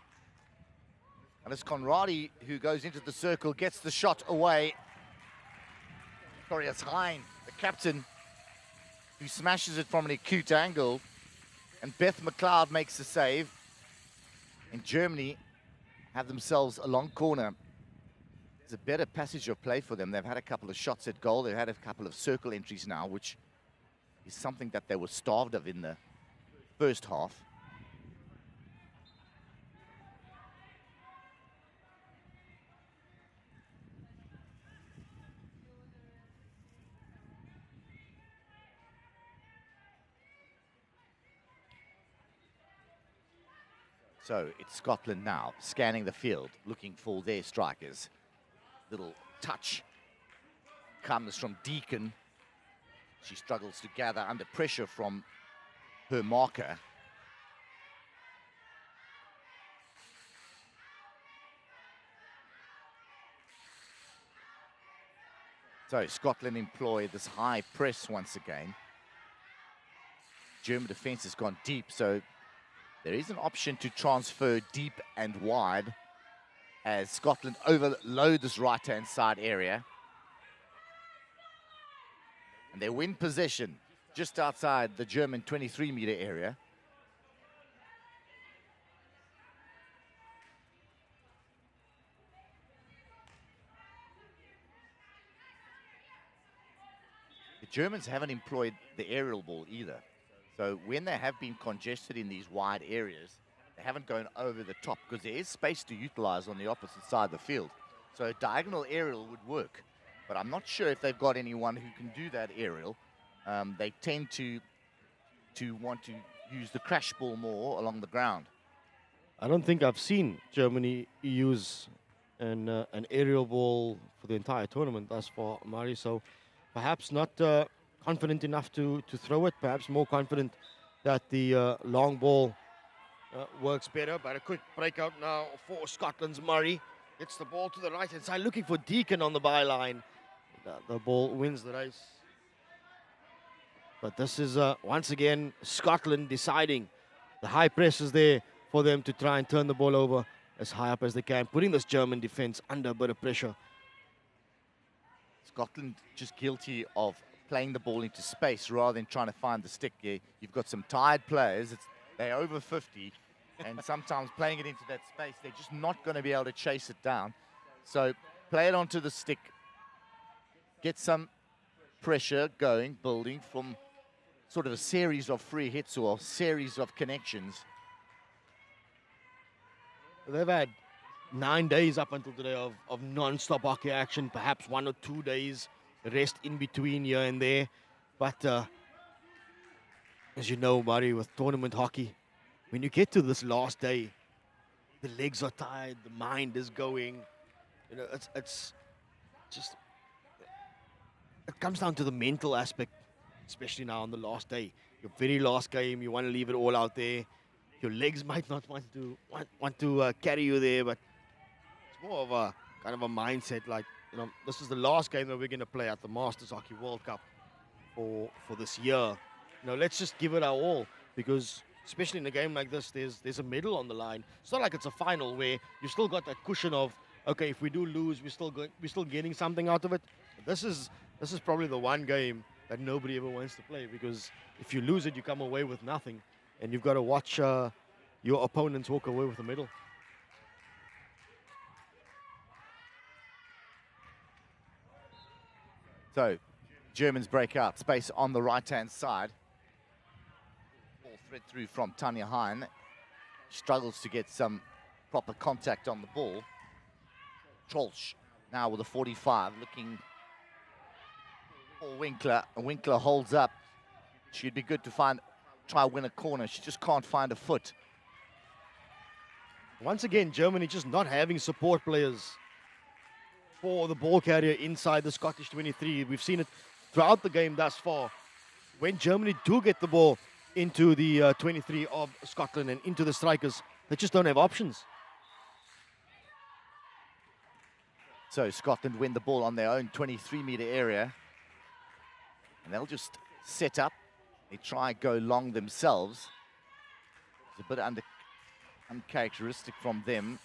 A: And it's Conradi who goes into the circle, gets the shot away. Sorry, it's Hein, the captain, who smashes it from an acute angle. And Beth McLeod makes the save. And Germany have themselves a long corner. It's a better passage of play for them. They've had a couple of shots at goal. They've had a couple of circle entries now, which is something that they were starved of in the first half. So it's Scotland now, scanning the field, looking for their strikers. Little touch comes from Deacon. She struggles to gather under pressure from her marker. So Scotland employ this high press once again. German defense has gone deep, so there is an option to transfer deep and wide as Scotland overload this right-hand side area. And they win possession just outside the German 23-meter area. The Germans haven't employed the aerial ball either. So when they have been congested in these wide areas, they haven't gone over the top because there is space to utilize on the opposite side of the field. So a diagonal aerial would work, but I'm not sure if they've got anyone who can do that aerial. They tend to want to use the crash ball more along the ground.
B: I don't think I've seen Germany use an aerial ball for the entire tournament thus far, Mari. So perhaps not confident enough to throw it, perhaps more confident that the long ball works better. But a quick breakout now for Scotland's Murray. Gets the ball to the right-hand side, looking for Deacon on the byline. The ball wins the race. But this is, once again, Scotland deciding. The high press is there for them to try and turn the ball over as high up as they can, putting this German defense under a bit of pressure.
A: Scotland just guilty of playing the ball into space rather than trying to find the stick. Yeah, you've got some tired players. They're over 50, and sometimes playing it into that space, they're just not going to be able to chase it down. So play it onto the stick. Get some pressure going, building from sort of a series of free hits or a series of connections.
B: They've had 9 days up until today of non-stop hockey action, perhaps 1 or 2 days rest in between here and there. But as you know, Murray, with tournament hockey, when you get to this last day, the legs are tired, the mind is going. You know, it's just, it comes down to the mental aspect, especially now on the last day. Your very last game, you want to leave it all out there. Your legs might not want to carry you there, but it's more of a kind of a mindset, like, you know, this is the last game that we're going to play at the Masters Hockey World Cup for this year. You know, let's just give it our all, because especially in a game like this, there's a medal on the line. It's not like it's a final where you still got that cushion of, okay, if we do lose, we're still getting something out of it. But this is probably the one game that nobody ever wants to play, because if you lose it, you come away with nothing, and you've got to watch your opponents walk away with a medal.
A: So, Germans break out. Space on the right-hand side. Ball thread through from Tanya Hein. Struggles to get some proper contact on the ball. Trolsch now with a 45, looking for Winkler. And Winkler holds up. She'd be good to try win a corner. She just can't find a foot.
B: Once again, Germany just not having support players for the ball carrier inside the Scottish 23. We've seen it throughout the game thus far. When Germany do get the ball into the 23 of Scotland and into the strikers, they just don't have options.
A: So Scotland win the ball on their own 23-meter area. And they'll just set up. They try and go long themselves. It's a bit uncharacteristic from them.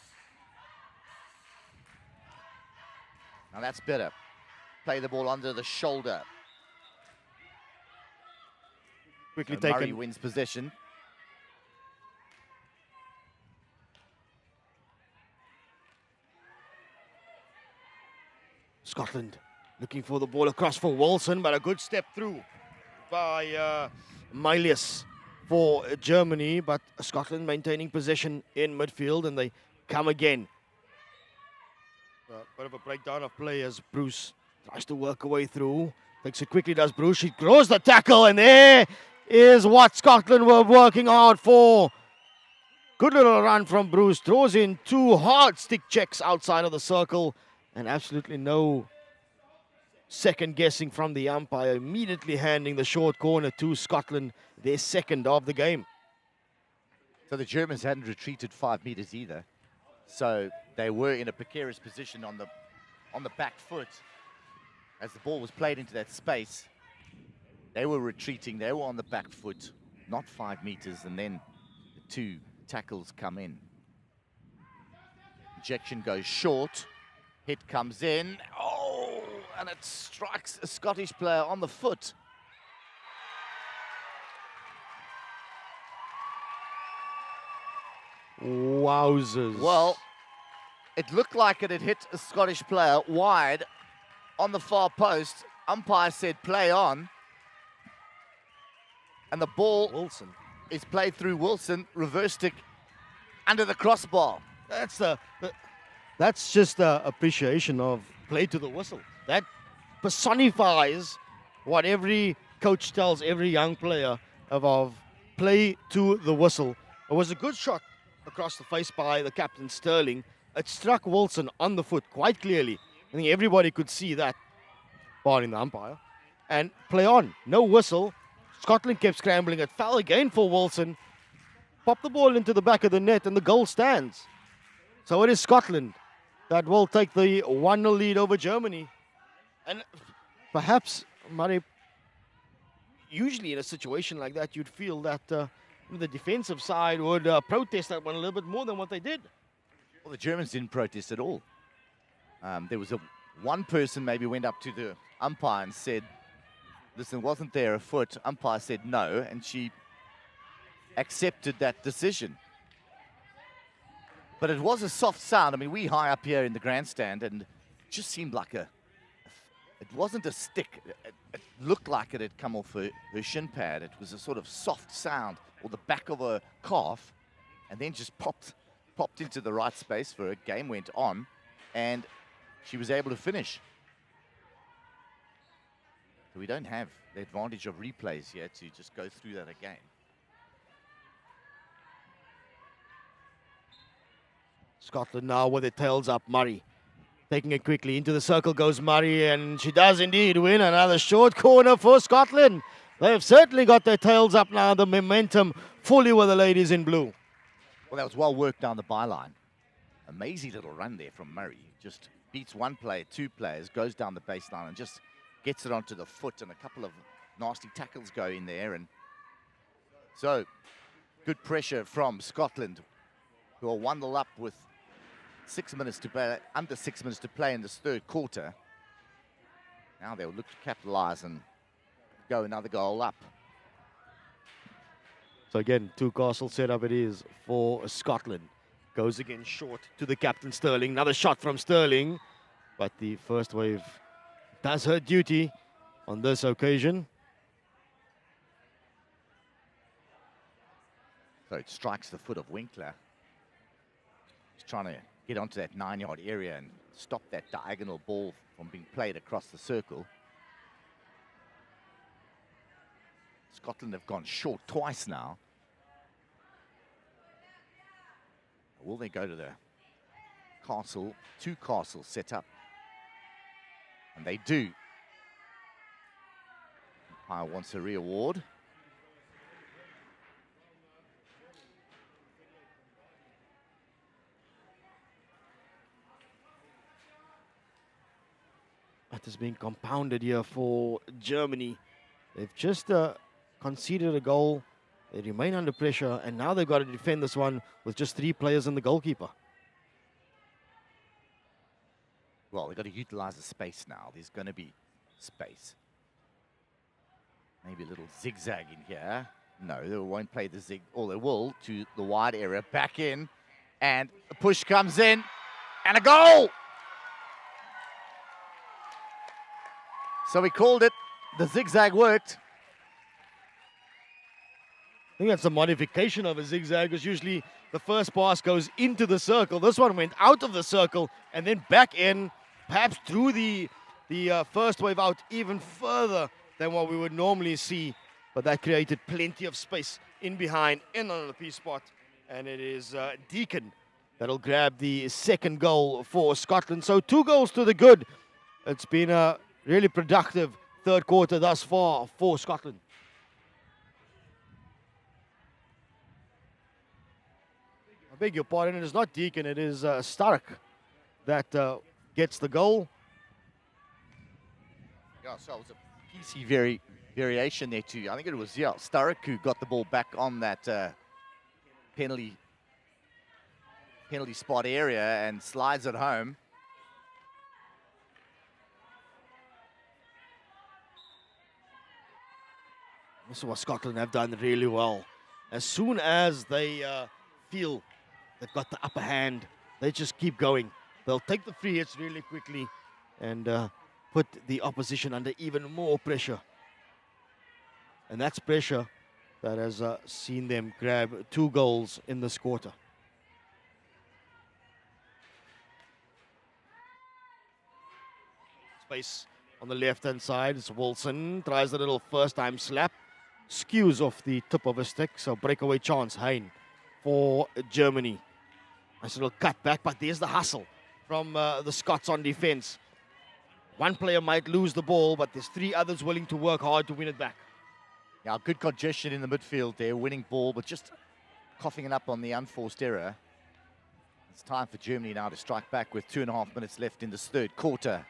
A: Now that's better. Play the ball under the shoulder.
B: Quickly
A: so
B: taken.
A: Murray wins possession.
B: Scotland looking for the ball across for Wilson, but a good step through by Milius for Germany, but Scotland maintaining possession in midfield, and they come again. A bit of a breakdown of play as Bruce tries to work her way through. Takes it quickly, does Bruce. She throws the tackle, and there is what Scotland were working hard for. Good little run from Bruce. Throws in 2 hard stick checks outside of the circle, and absolutely no second guessing from the umpire, immediately handing the short corner to Scotland, their second of the game.
A: So the Germans hadn't retreated 5 meters either. So they were in a precarious position on the back foot as the ball was played into that space. They were retreating, they were on the back foot, not 5 meters, and then the 2 tackles come in. Injection goes short, hit comes in, oh, and it strikes a Scottish player on the foot.
B: Wowzers.
A: Well, it looked like it had hit a Scottish player wide on the far post. Umpire said play on. And the ball
B: Wilson
A: is played through Wilson, reverse stick under the crossbar.
B: That's just the appreciation of play to the whistle. That personifies what every coach tells every young player of play to the whistle. It was a good shot across the face by the captain Sterling. It struck Wilson on the foot quite clearly. I think everybody could see that, barring the umpire. And play on, no whistle. Scotland kept scrambling. It fell again for Wilson. pop the ball into the back of the net, and the goal stands. So it is Scotland that will take the 1-0 lead over Germany. And perhaps, Murray, usually in a situation like that, you'd feel that the defensive side would protest that one a little bit more than what they did.
A: Well, the Germans didn't protest at all. There was one person maybe went up to the umpire and said, listen, wasn't there a foot? Umpire said no, and she accepted that decision. But it was a soft sound. I mean, we high up here in the grandstand, and it just seemed like it wasn't a stick. It looked like it had come off her shin pad. It was a sort of soft sound, or the back of her calf, and then just popped into the right space for her. Game went on, and she was able to finish. So we don't have the advantage of replays here to just go through that again.
B: Scotland now with their tails up. Murray taking it quickly. Into the circle goes Murray, and she does indeed win another short corner for Scotland. They've certainly got their tails up now. The momentum fully with the ladies in blue.
A: Well, that was well worked down the byline. Amazing little run there from Murray. Just beats one player, two players, goes down the baseline and just gets it onto the foot, and a couple of nasty tackles go in there. And so, good pressure from Scotland, who are 1-0 up with 6 minutes to play, under 6 minutes to play in this third quarter. Now they'll look to capitalize and go another goal up.
B: So again, two-castle setup it is for Scotland. Goes again short to the captain Sterling. Another shot from Sterling, but the first wave does her duty on this occasion.
A: So it strikes the foot of Winkler. He's trying to get onto that 9-yard area and stop that diagonal ball from being played across the circle. Scotland have gone short twice now. Will they go to the castle, two-castle setup? And they do. Umpire wants a reward.
B: That is being compounded here for Germany. They've just conceded a goal. They remain under pressure, and now they've got to defend this one with just 3 players and the goalkeeper.
A: Well, they've got to utilize the space now. There's going to be space. Maybe a little zigzag in here. No, they won't play the zig, or they will, to the wide area. Back in, and a push comes in, and a goal! So we called it. The zigzag worked.
B: I think that's a modification of a zigzag, because usually the first pass goes into the circle. This one went out of the circle and then back in, perhaps through the first wave out even further than what we would normally see. But that created plenty of space in behind, in on the P spot. And it is Deacon that'll grab the second goal for Scotland. So 2 goals to the good. It's been a really productive third quarter thus far for Scotland. I beg your pardon, it is not Deacon, it is Stark that gets the goal.
A: Yeah, so it was a PC variation there too. I think it was, yeah, Stark who got the ball back on that penalty spot area and slides it home.
B: This is what Scotland have done really well. As soon as they feel they've got the upper hand, they just keep going. They'll take the free hits really quickly and put the opposition under even more pressure. And that's pressure that has seen them grab 2 goals in this quarter. Space on the left-hand side. It's Wilson. Tries a little first-time slap. Skews off the tip of a stick. So breakaway chance, Hein, for Germany. Nice little cut back, but there's the hustle from the Scots on defense. One player might lose the ball, but there's 3 others willing to work hard to win it back.
A: Yeah, good congestion in the midfield there, winning ball, but just coughing it up on the unforced error. It's time for Germany now to strike back with 2.5 minutes left in this third quarter.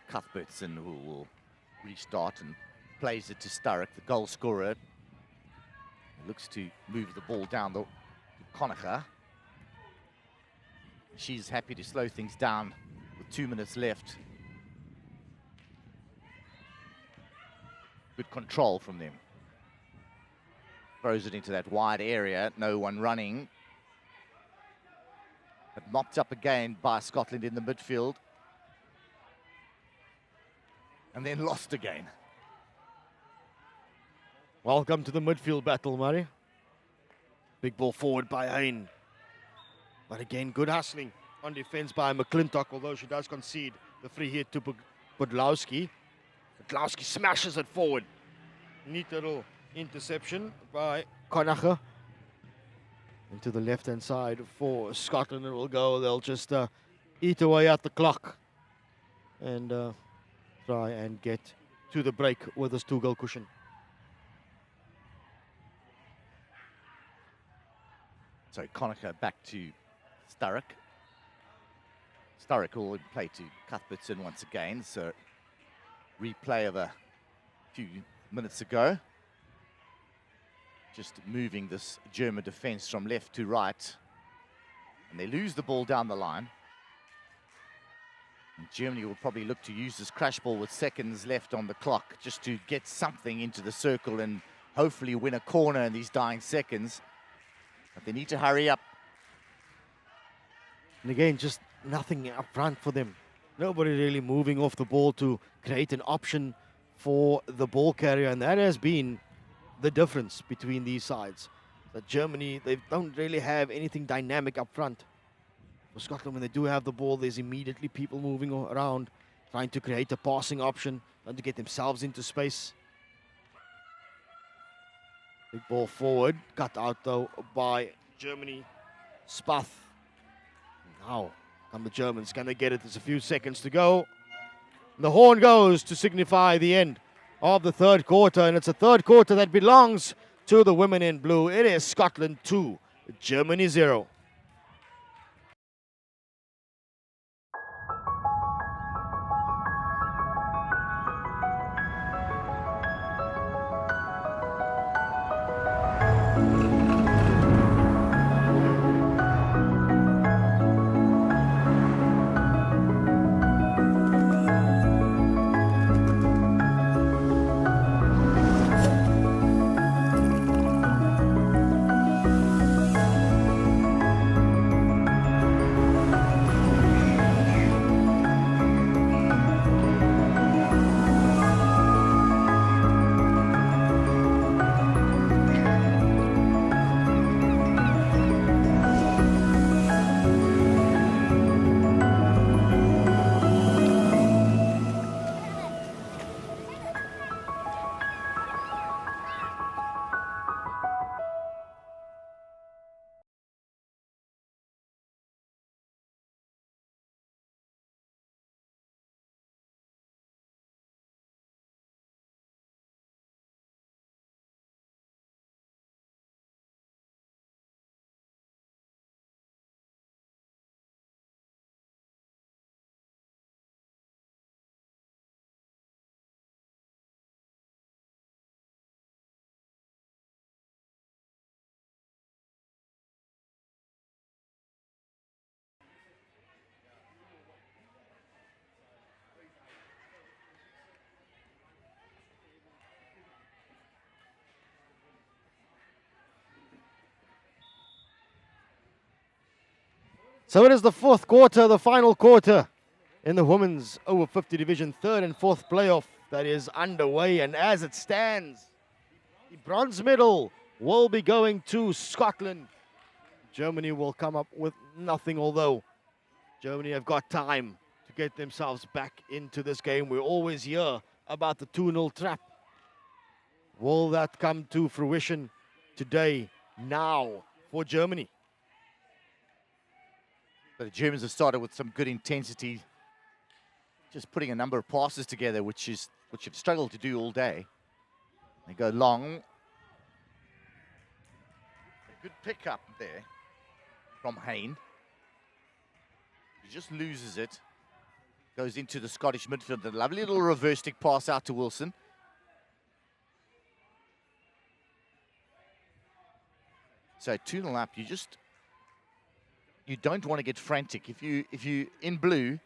A: Cuthbertson will restart and plays it to Sturrock, the goal scorer. He looks to move the ball down to Connacher. She's happy to slow things down with 2 minutes left. Good control from them. Throws it into that wide area, no one running. But mopped up again by Scotland in the midfield. And then lost again.
B: Welcome to the midfield battle, Murray. Big ball forward by Hain. But again, good hustling on defense by McClintock, although she does concede the free hit to Budlowski. Budlowski smashes it forward. Neat little interception by Connacher. Into the left-hand side for Scotland it will go. They'll just eat away at the clock. And try and get to the break with this 2-goal cushion.
A: So Connacher back to Sturrock. Sturrock will play to Cuthbertson once again. So replay of a few minutes ago. Just moving this German defense from left to right. And they lose the ball down the line. And Germany will probably look to use this crash ball with seconds left on the clock just to get something into the circle and hopefully win a corner in these dying seconds. But they need to hurry up.
B: And again, just nothing up front for them. Nobody really moving off the ball to create an option for the ball carrier. And that has been the difference between these sides. That Germany, they don't really have anything dynamic up front. For Scotland, when they do have the ball, there's immediately people moving around, trying to create a passing option, trying to get themselves into space. Big ball forward, cut out though by Germany. Spath. Now, come the Germans, can they get it? There's a few seconds to go. And the horn goes to signify the end of the third quarter, and it's a third quarter that belongs to the women in blue. It is Scotland 2, Germany 0. So it is the fourth quarter, the final quarter in the women's over 50 division, third and fourth playoff that is underway. And as it stands, the bronze medal will be going to Scotland. Germany will come up with nothing, although Germany have got time to get themselves back into this game. We always hear about the 2-0 trap. Will that come to fruition today, now, for Germany?
A: So the Germans have started with some good intensity, just putting a number of passes together, which have struggled to do all day. They go long. A good pickup there from Hayne. He just loses it. Goes into the Scottish midfield. A lovely little reverse stick pass out to Wilson. So 2-0 up. You don't want to get frantic. If you in blue,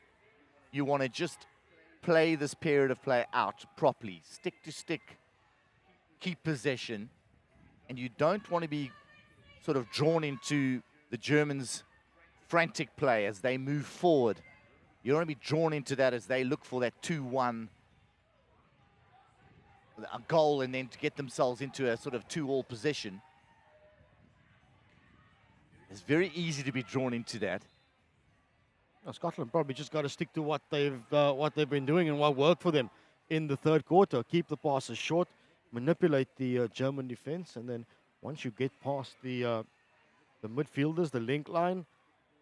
A: you want to just play this period of play out properly, stick to stick, keep possession, and you don't want to be sort of drawn into the Germans' frantic play as they move forward. You don't want to be drawn into that as they look for that 2-1 a goal and then to get themselves into a sort of 2-all position. It's very easy to be drawn into that.
B: Well, Scotland probably just got to stick to what they've been doing and what worked for them in the third quarter. Keep the passes short, manipulate the German defense, and then once you get past the midfielders, the link line,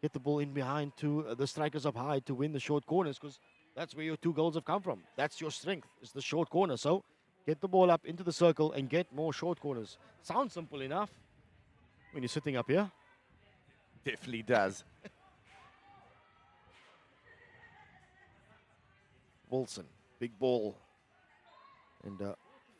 B: get the ball in behind to the strikers up high to win the short corners, because that's where your 2 goals have come from. That's your strength, is the short corner. So get the ball up into the circle and get more short corners. Sounds simple enough when you're sitting up here.
A: Definitely does.
B: Wilson, big ball. And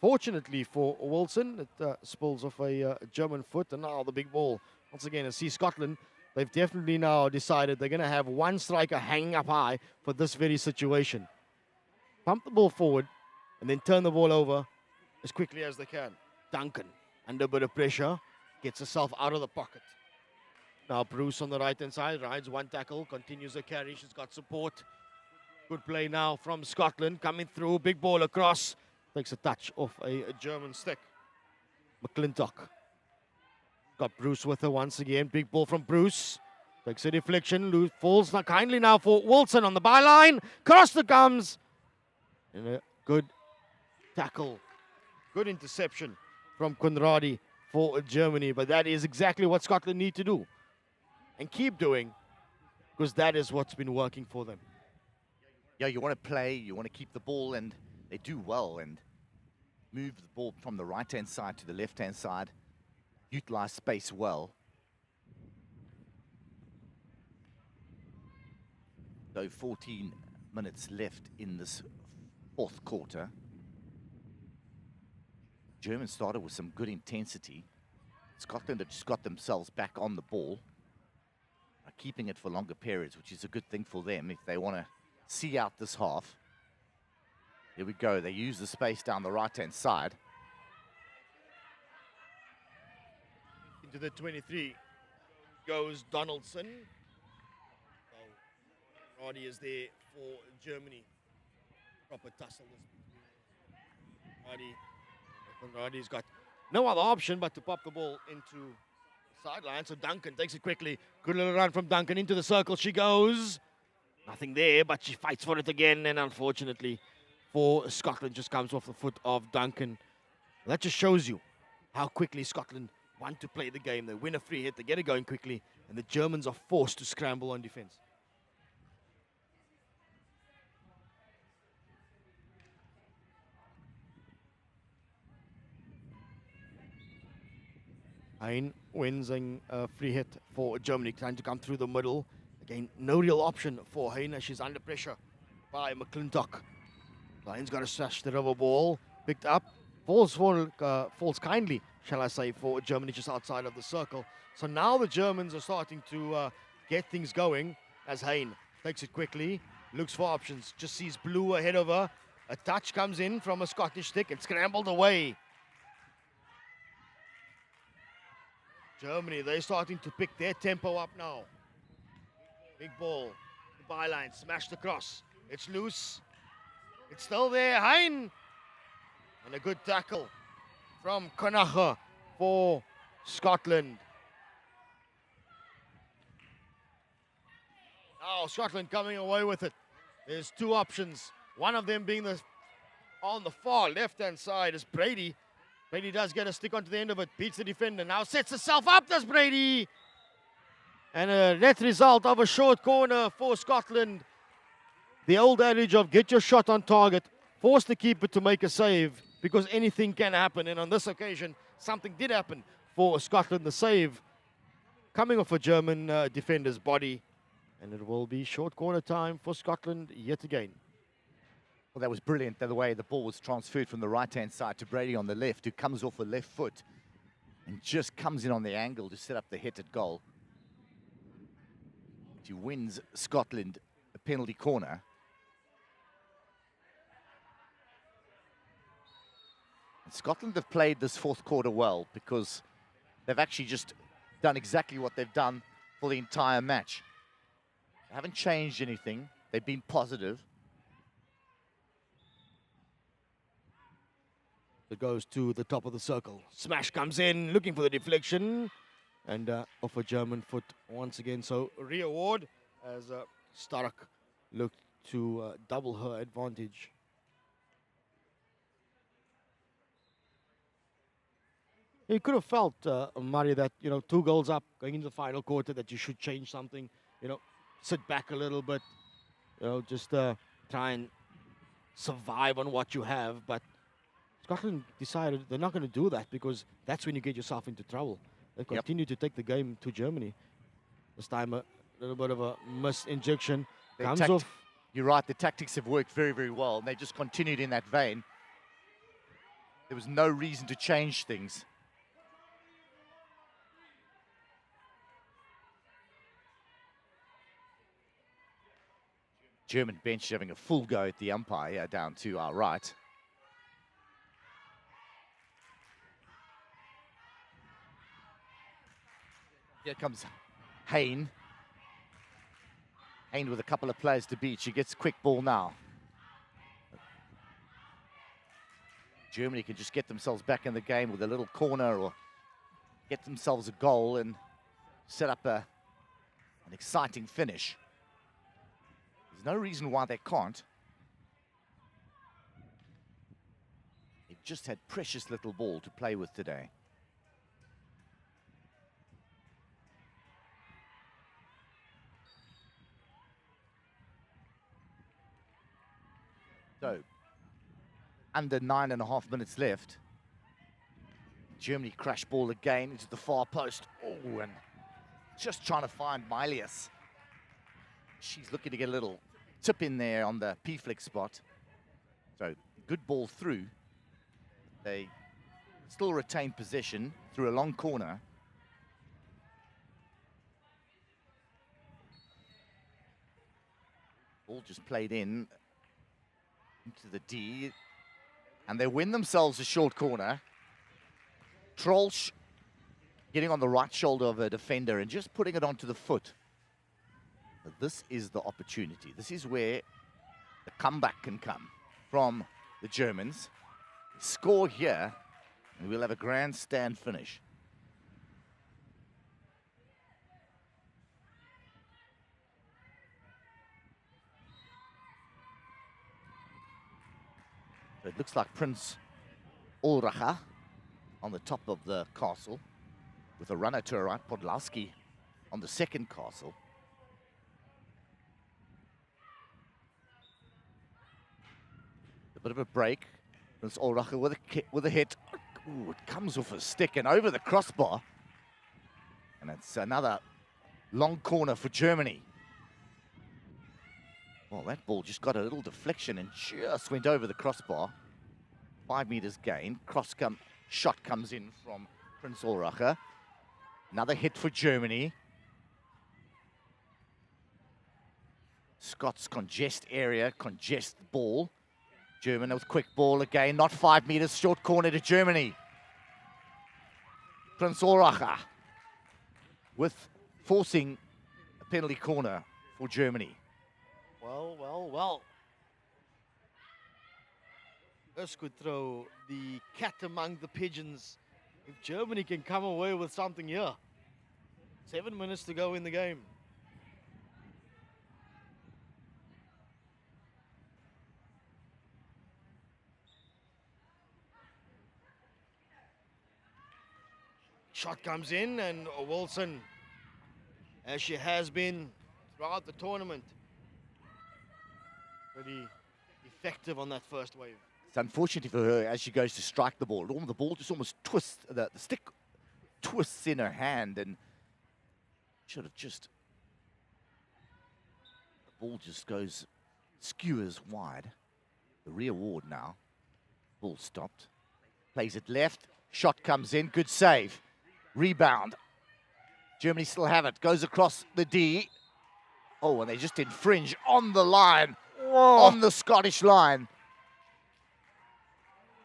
B: fortunately for Wilson, it spills off a German foot. And now the big ball. Once again, I see Scotland, they've definitely now decided they're going to have one striker hanging up high for this very situation. Pump the ball forward and then turn the ball over as quickly as they can. Duncan, under a bit of pressure, gets herself out of the pocket. Now Bruce on the right-hand side, rides one tackle, continues the carry. She's got support. Good play now from Scotland, coming through, big ball across. Takes a touch off a German stick. McClintock. Got Bruce with her once again. Big ball from Bruce. Takes a deflection, falls kindly now for Wilson on the byline. Cross the comes. And a good tackle. Good interception from Conradi for Germany. But that is exactly what Scotland need to do. And keep doing, because that is what's been working for them.
A: Yeah, you want to play, you want to keep the ball, and they do well and move the ball from the right-hand side to the left-hand side, utilize space well. So 14 minutes left in this fourth quarter. Germans started with some good intensity. Scotland have just got themselves back on the ball, are keeping it for longer periods, which is a good thing for them if they want to see out this half. Here we go. They use the space down the right-hand side.
B: Into the 23 goes Donaldson. So Roddy is there for Germany. Proper tussle between Roddy's got no other option but to pop the ball into the sideline. So Duncan takes it quickly. Good little run from Duncan into the circle. She goes. Nothing there, but she fights for it again. And unfortunately for Scotland, just comes off the foot of Duncan. That just shows you how quickly Scotland want to play the game. They win a free hit, they get it going quickly, and the Germans are forced to scramble on defense. Hein wins a free hit for Germany, trying to come through the middle. Again, no real option for Hein as she's under pressure by McClintock. Hein's got to slash the rubber ball, picked up, falls kindly, shall I say, for Germany just outside of the circle. So now the Germans are starting to get things going as Hein takes it quickly, looks for options, just sees blue ahead of her. A touch comes in from a Scottish stick, it's scrambled away. Germany, they're starting to pick their tempo up now. Big ball, the byline, smashed across. It's loose. It's still there, Hein. And a good tackle from Connacher for Scotland. Now Scotland coming away with it. There's two options. One of them being on the far left-hand side is Brady. Brady does get a stick onto the end of it, beats the defender. Now sets herself up, does Brady. And a net result of a short corner for Scotland. The old adage of get your shot on target, force the keeper to make a save because anything can happen. And on this occasion, something did happen for Scotland. The save coming off a German defender's body. And it will be short corner time for Scotland yet again.
A: Well, that was brilliant, the way the ball was transferred from the right-hand side to Brady on the left, who comes off a left foot and just comes in on the angle to set up the hit at goal. He wins Scotland a penalty corner. And Scotland have played this fourth quarter well because they've actually just done exactly what they've done for the entire match. They haven't changed anything. They've been positive.
B: It goes to the top of the circle. Smash comes in, looking for the deflection. And off a German foot once again. So Ria Ward as Stark looked to double her advantage. You could have felt, Mari, that, 2 goals up, going into the final quarter, that you should change something, sit back a little bit, just try and survive on what you have. But Scotland decided they're not going to do that because that's when you get yourself into trouble. They continue to take the game to Germany. This time a little bit of a misinjection comes off.
A: You're right, the tactics have worked very, very well. And they just continued in that vein. There was no reason to change things. German bench having a full go at the umpire down to our right. Here comes Hayne. Hayne with a couple of players to beat. She gets quick ball now. Germany can just get themselves back in the game with a little corner or get themselves a goal and set up an exciting finish. There's no reason why they can't. They've just had precious little ball to play with today. So, under 9.5 minutes left. Germany crash ball again into the far post. Oh, and just trying to find Milius. She's looking to get a little tip in there on the P-flick spot. So, good ball through. They still retain possession through a long corner. Ball just played in into the D, and they win themselves a short corner. Trolsch getting on the right shoulder of a defender and just putting it onto the foot. But this is the opportunity. This is where the comeback can come from the Germans. Score here, and we'll have a grandstand finish. So it looks like Prince Ulricha on the top of the castle with a runner to her right, Podlowski on the second castle. A bit of a break. Prince Ulricha with a hit. Ooh, it comes off a stick and over the crossbar. And it's another long corner for Germany. Well, that ball just got a little deflection and just went over the crossbar. 5 meters gain. Shot comes in from Prince Ulricha. Another hit for Germany. Scots congest area, congest the ball. German with quick ball again, not 5 meters, short corner to Germany. Prince Ulricha with forcing a penalty corner for Germany.
B: Well. This could throw the cat among the pigeons if Germany can come away with something here. 7 minutes to go in the game. Shot comes in and Wilson as she has been throughout the tournament. Pretty effective on that first wave.
A: It's unfortunate for her as she goes to strike the ball. The ball just almost twists, the stick twists in her hand, and should have just, the ball just goes, skewers wide. The rear ward now. Ball stopped. Plays it left. Shot comes in. Good save. Rebound. Germany still have it. Goes across the D. Oh, and they just infringe on the line.
B: Whoa.
A: On the Scottish line.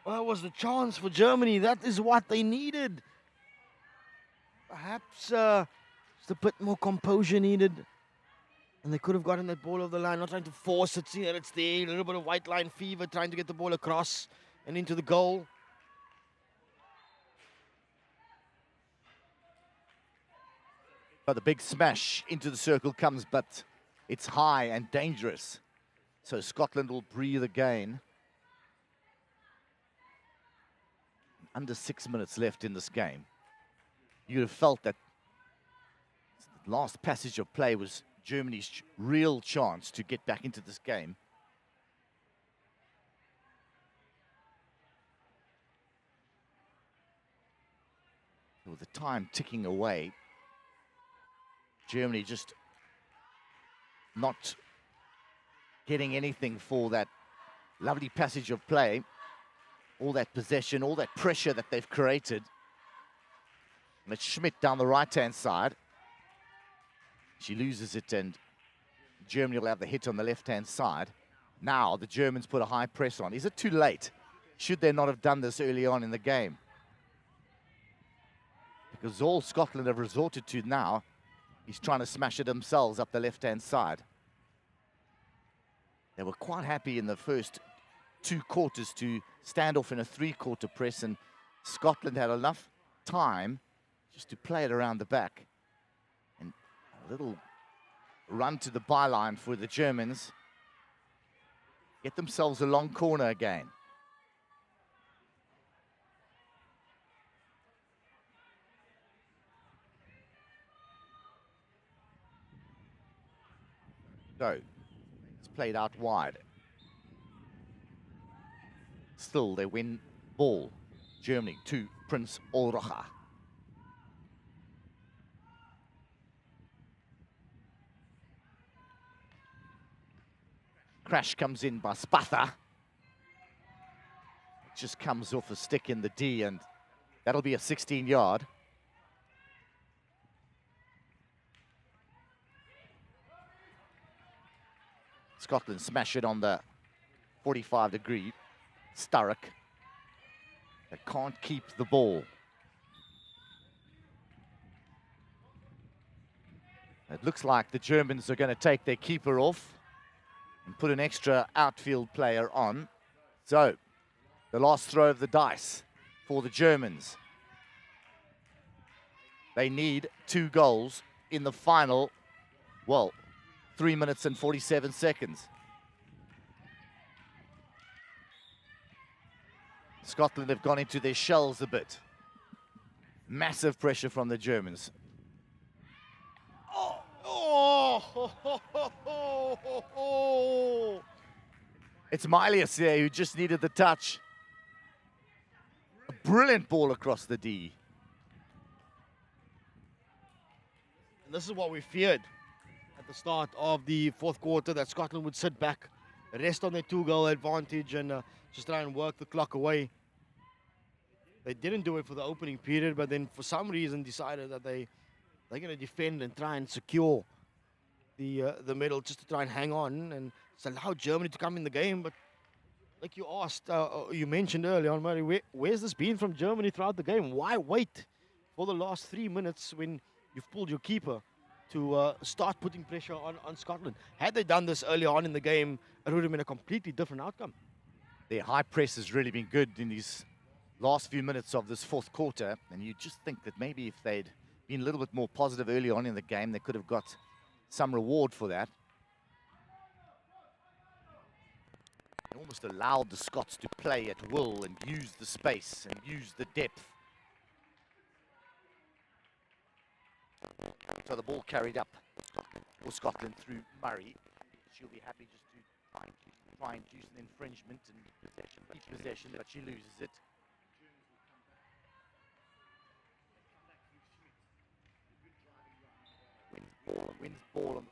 B: Well, that was the chance for Germany. That is what they needed. Perhaps just a bit more composure needed. And they could have gotten that ball over the line, not trying to force it, see that it's there, a little bit of white line fever, trying to get the ball across and into the goal.
A: But the big smash into the circle comes, but it's high and dangerous. So Scotland will breathe again. Under 6 minutes left in this game. You'd have felt that the last passage of play was Germany's real chance to get back into this game. With the time ticking away, Germany just not getting anything for that lovely passage of play, all that possession, all that pressure that they've created. And it's Schmidt down the right-hand side. She loses it, and Germany will have the hit on the left-hand side. Now the Germans put a high press on. Is it too late? Should they not have done this early on in the game? Because all Scotland have resorted to now is trying to smash it themselves up the left-hand side. They were quite happy in the first 2 quarters to stand off in a 3-quarter press, and Scotland had enough time just to play it around the back. And a little run to the byline for the Germans. Get themselves a long corner again. So, it's played out wide. Still, they win ball. Germany to Prince Ulricha. Crash comes in by Spatha. It just comes off a stick in the D, and that'll be a 16-yard. Scotland smash it on the 45-degree. Sturrock. They can't keep the ball. It looks like the Germans are going to take their keeper off and put an extra outfield player on. So, the last throw of the dice for the Germans. They need 2 goals in the final, well, 3 minutes and 47 seconds. Scotland have gone into their shells a bit. Massive pressure from the Germans. It's Milius there who just needed the touch. A brilliant ball across the D.
B: And this is what we feared at the start of the 4th quarter, that Scotland would sit back, rest on their 2-goal advantage, and just try and work the clock away. They didn't do it for the opening period, but then for some reason decided that they're going to defend and try and secure the middle, just to try and hang on and allow Germany to come in the game. But like you asked, you mentioned earlier on, Murray, where's this been from Germany throughout the game? Why wait for the last 3 minutes when you've pulled your keeper to start putting pressure on Scotland? Had they done this early on in the game, it would have been a completely different outcome.
A: Their high press has really been good in these last few minutes of this 4th quarter, and you just think that maybe if they'd been a little bit more positive early on in the game, they could have got some reward for that. They almost allowed the Scots to play at will and use the space and use the depth. So the ball carried up for Scotland through Murray. She'll be happy just to try and induce an infringement and keep possession, but she loses it. Wins ball on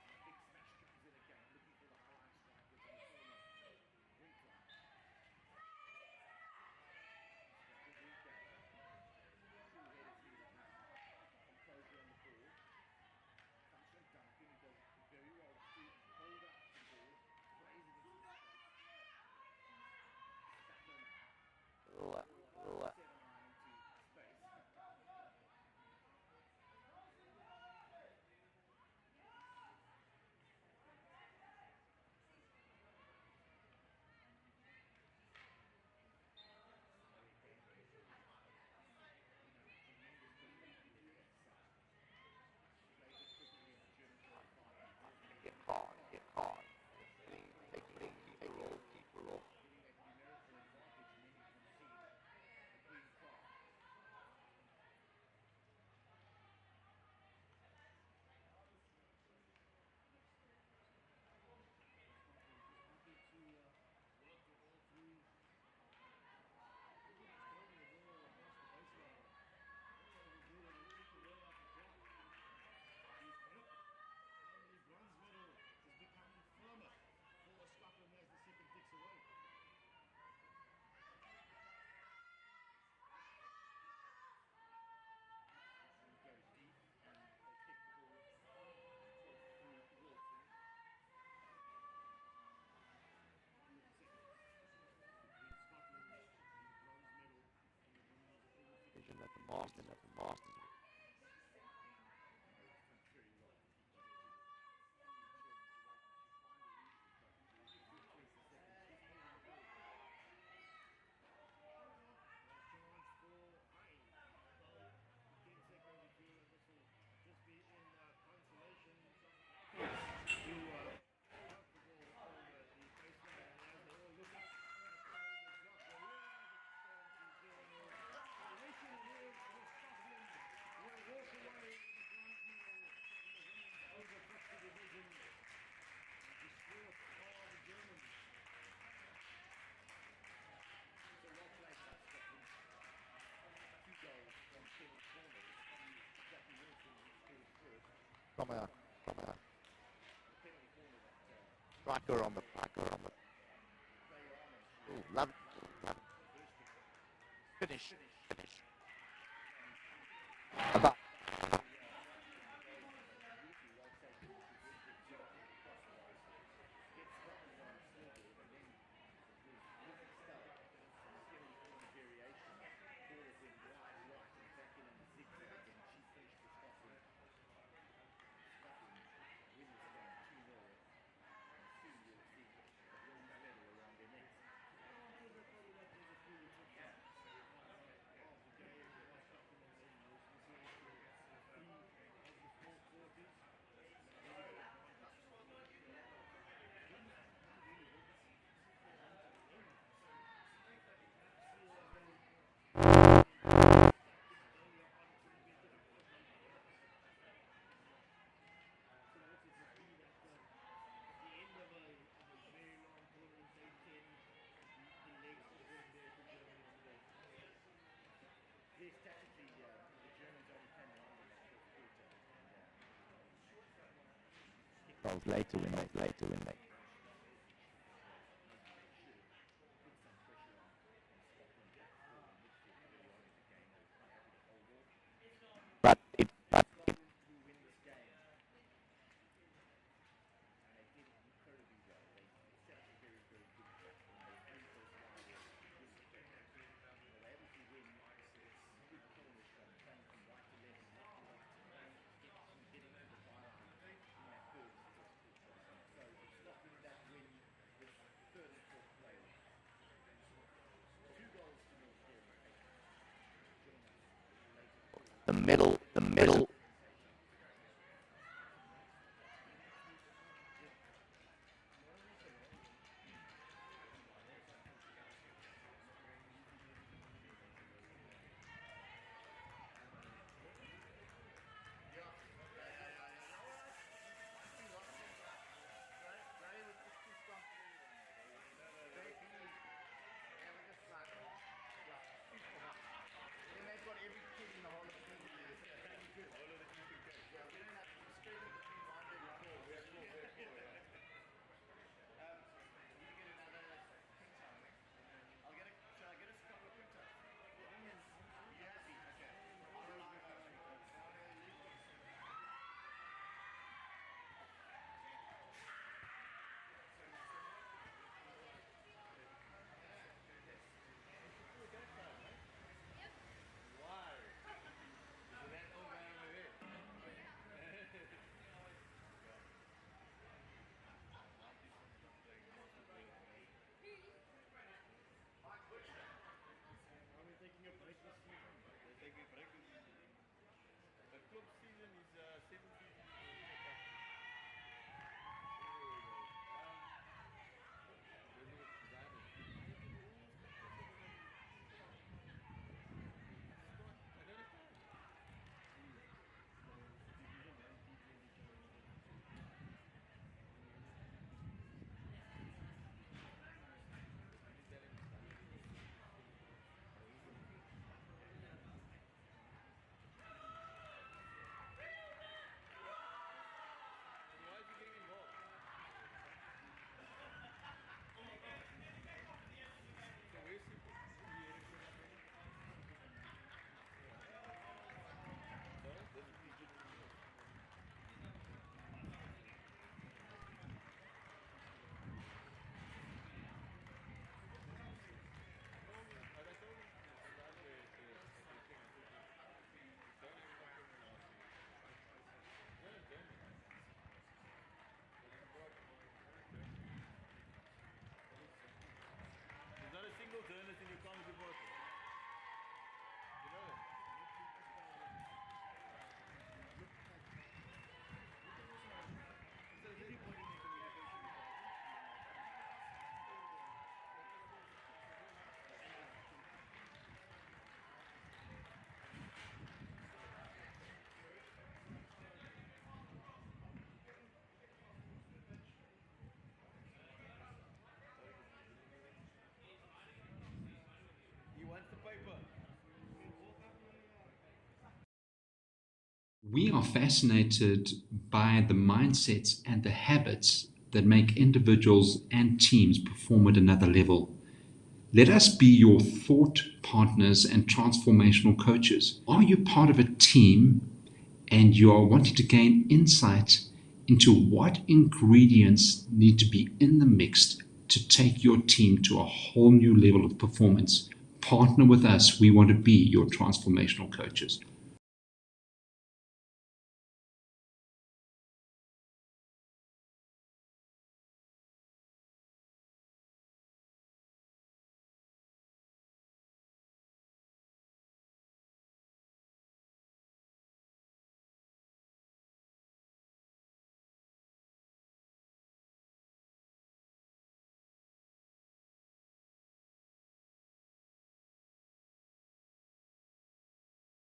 A: at the Masters. From a striker on the love finish. About later when they. But it the middle.
M: We are fascinated by the mindsets and the habits that make individuals and teams perform at another level. Let us be your thought partners and transformational coaches. Are you part of a team and you are wanting to gain insight into what ingredients need to be in the mix to take your team to a whole new level of performance? Partner with us. We want to be your transformational coaches.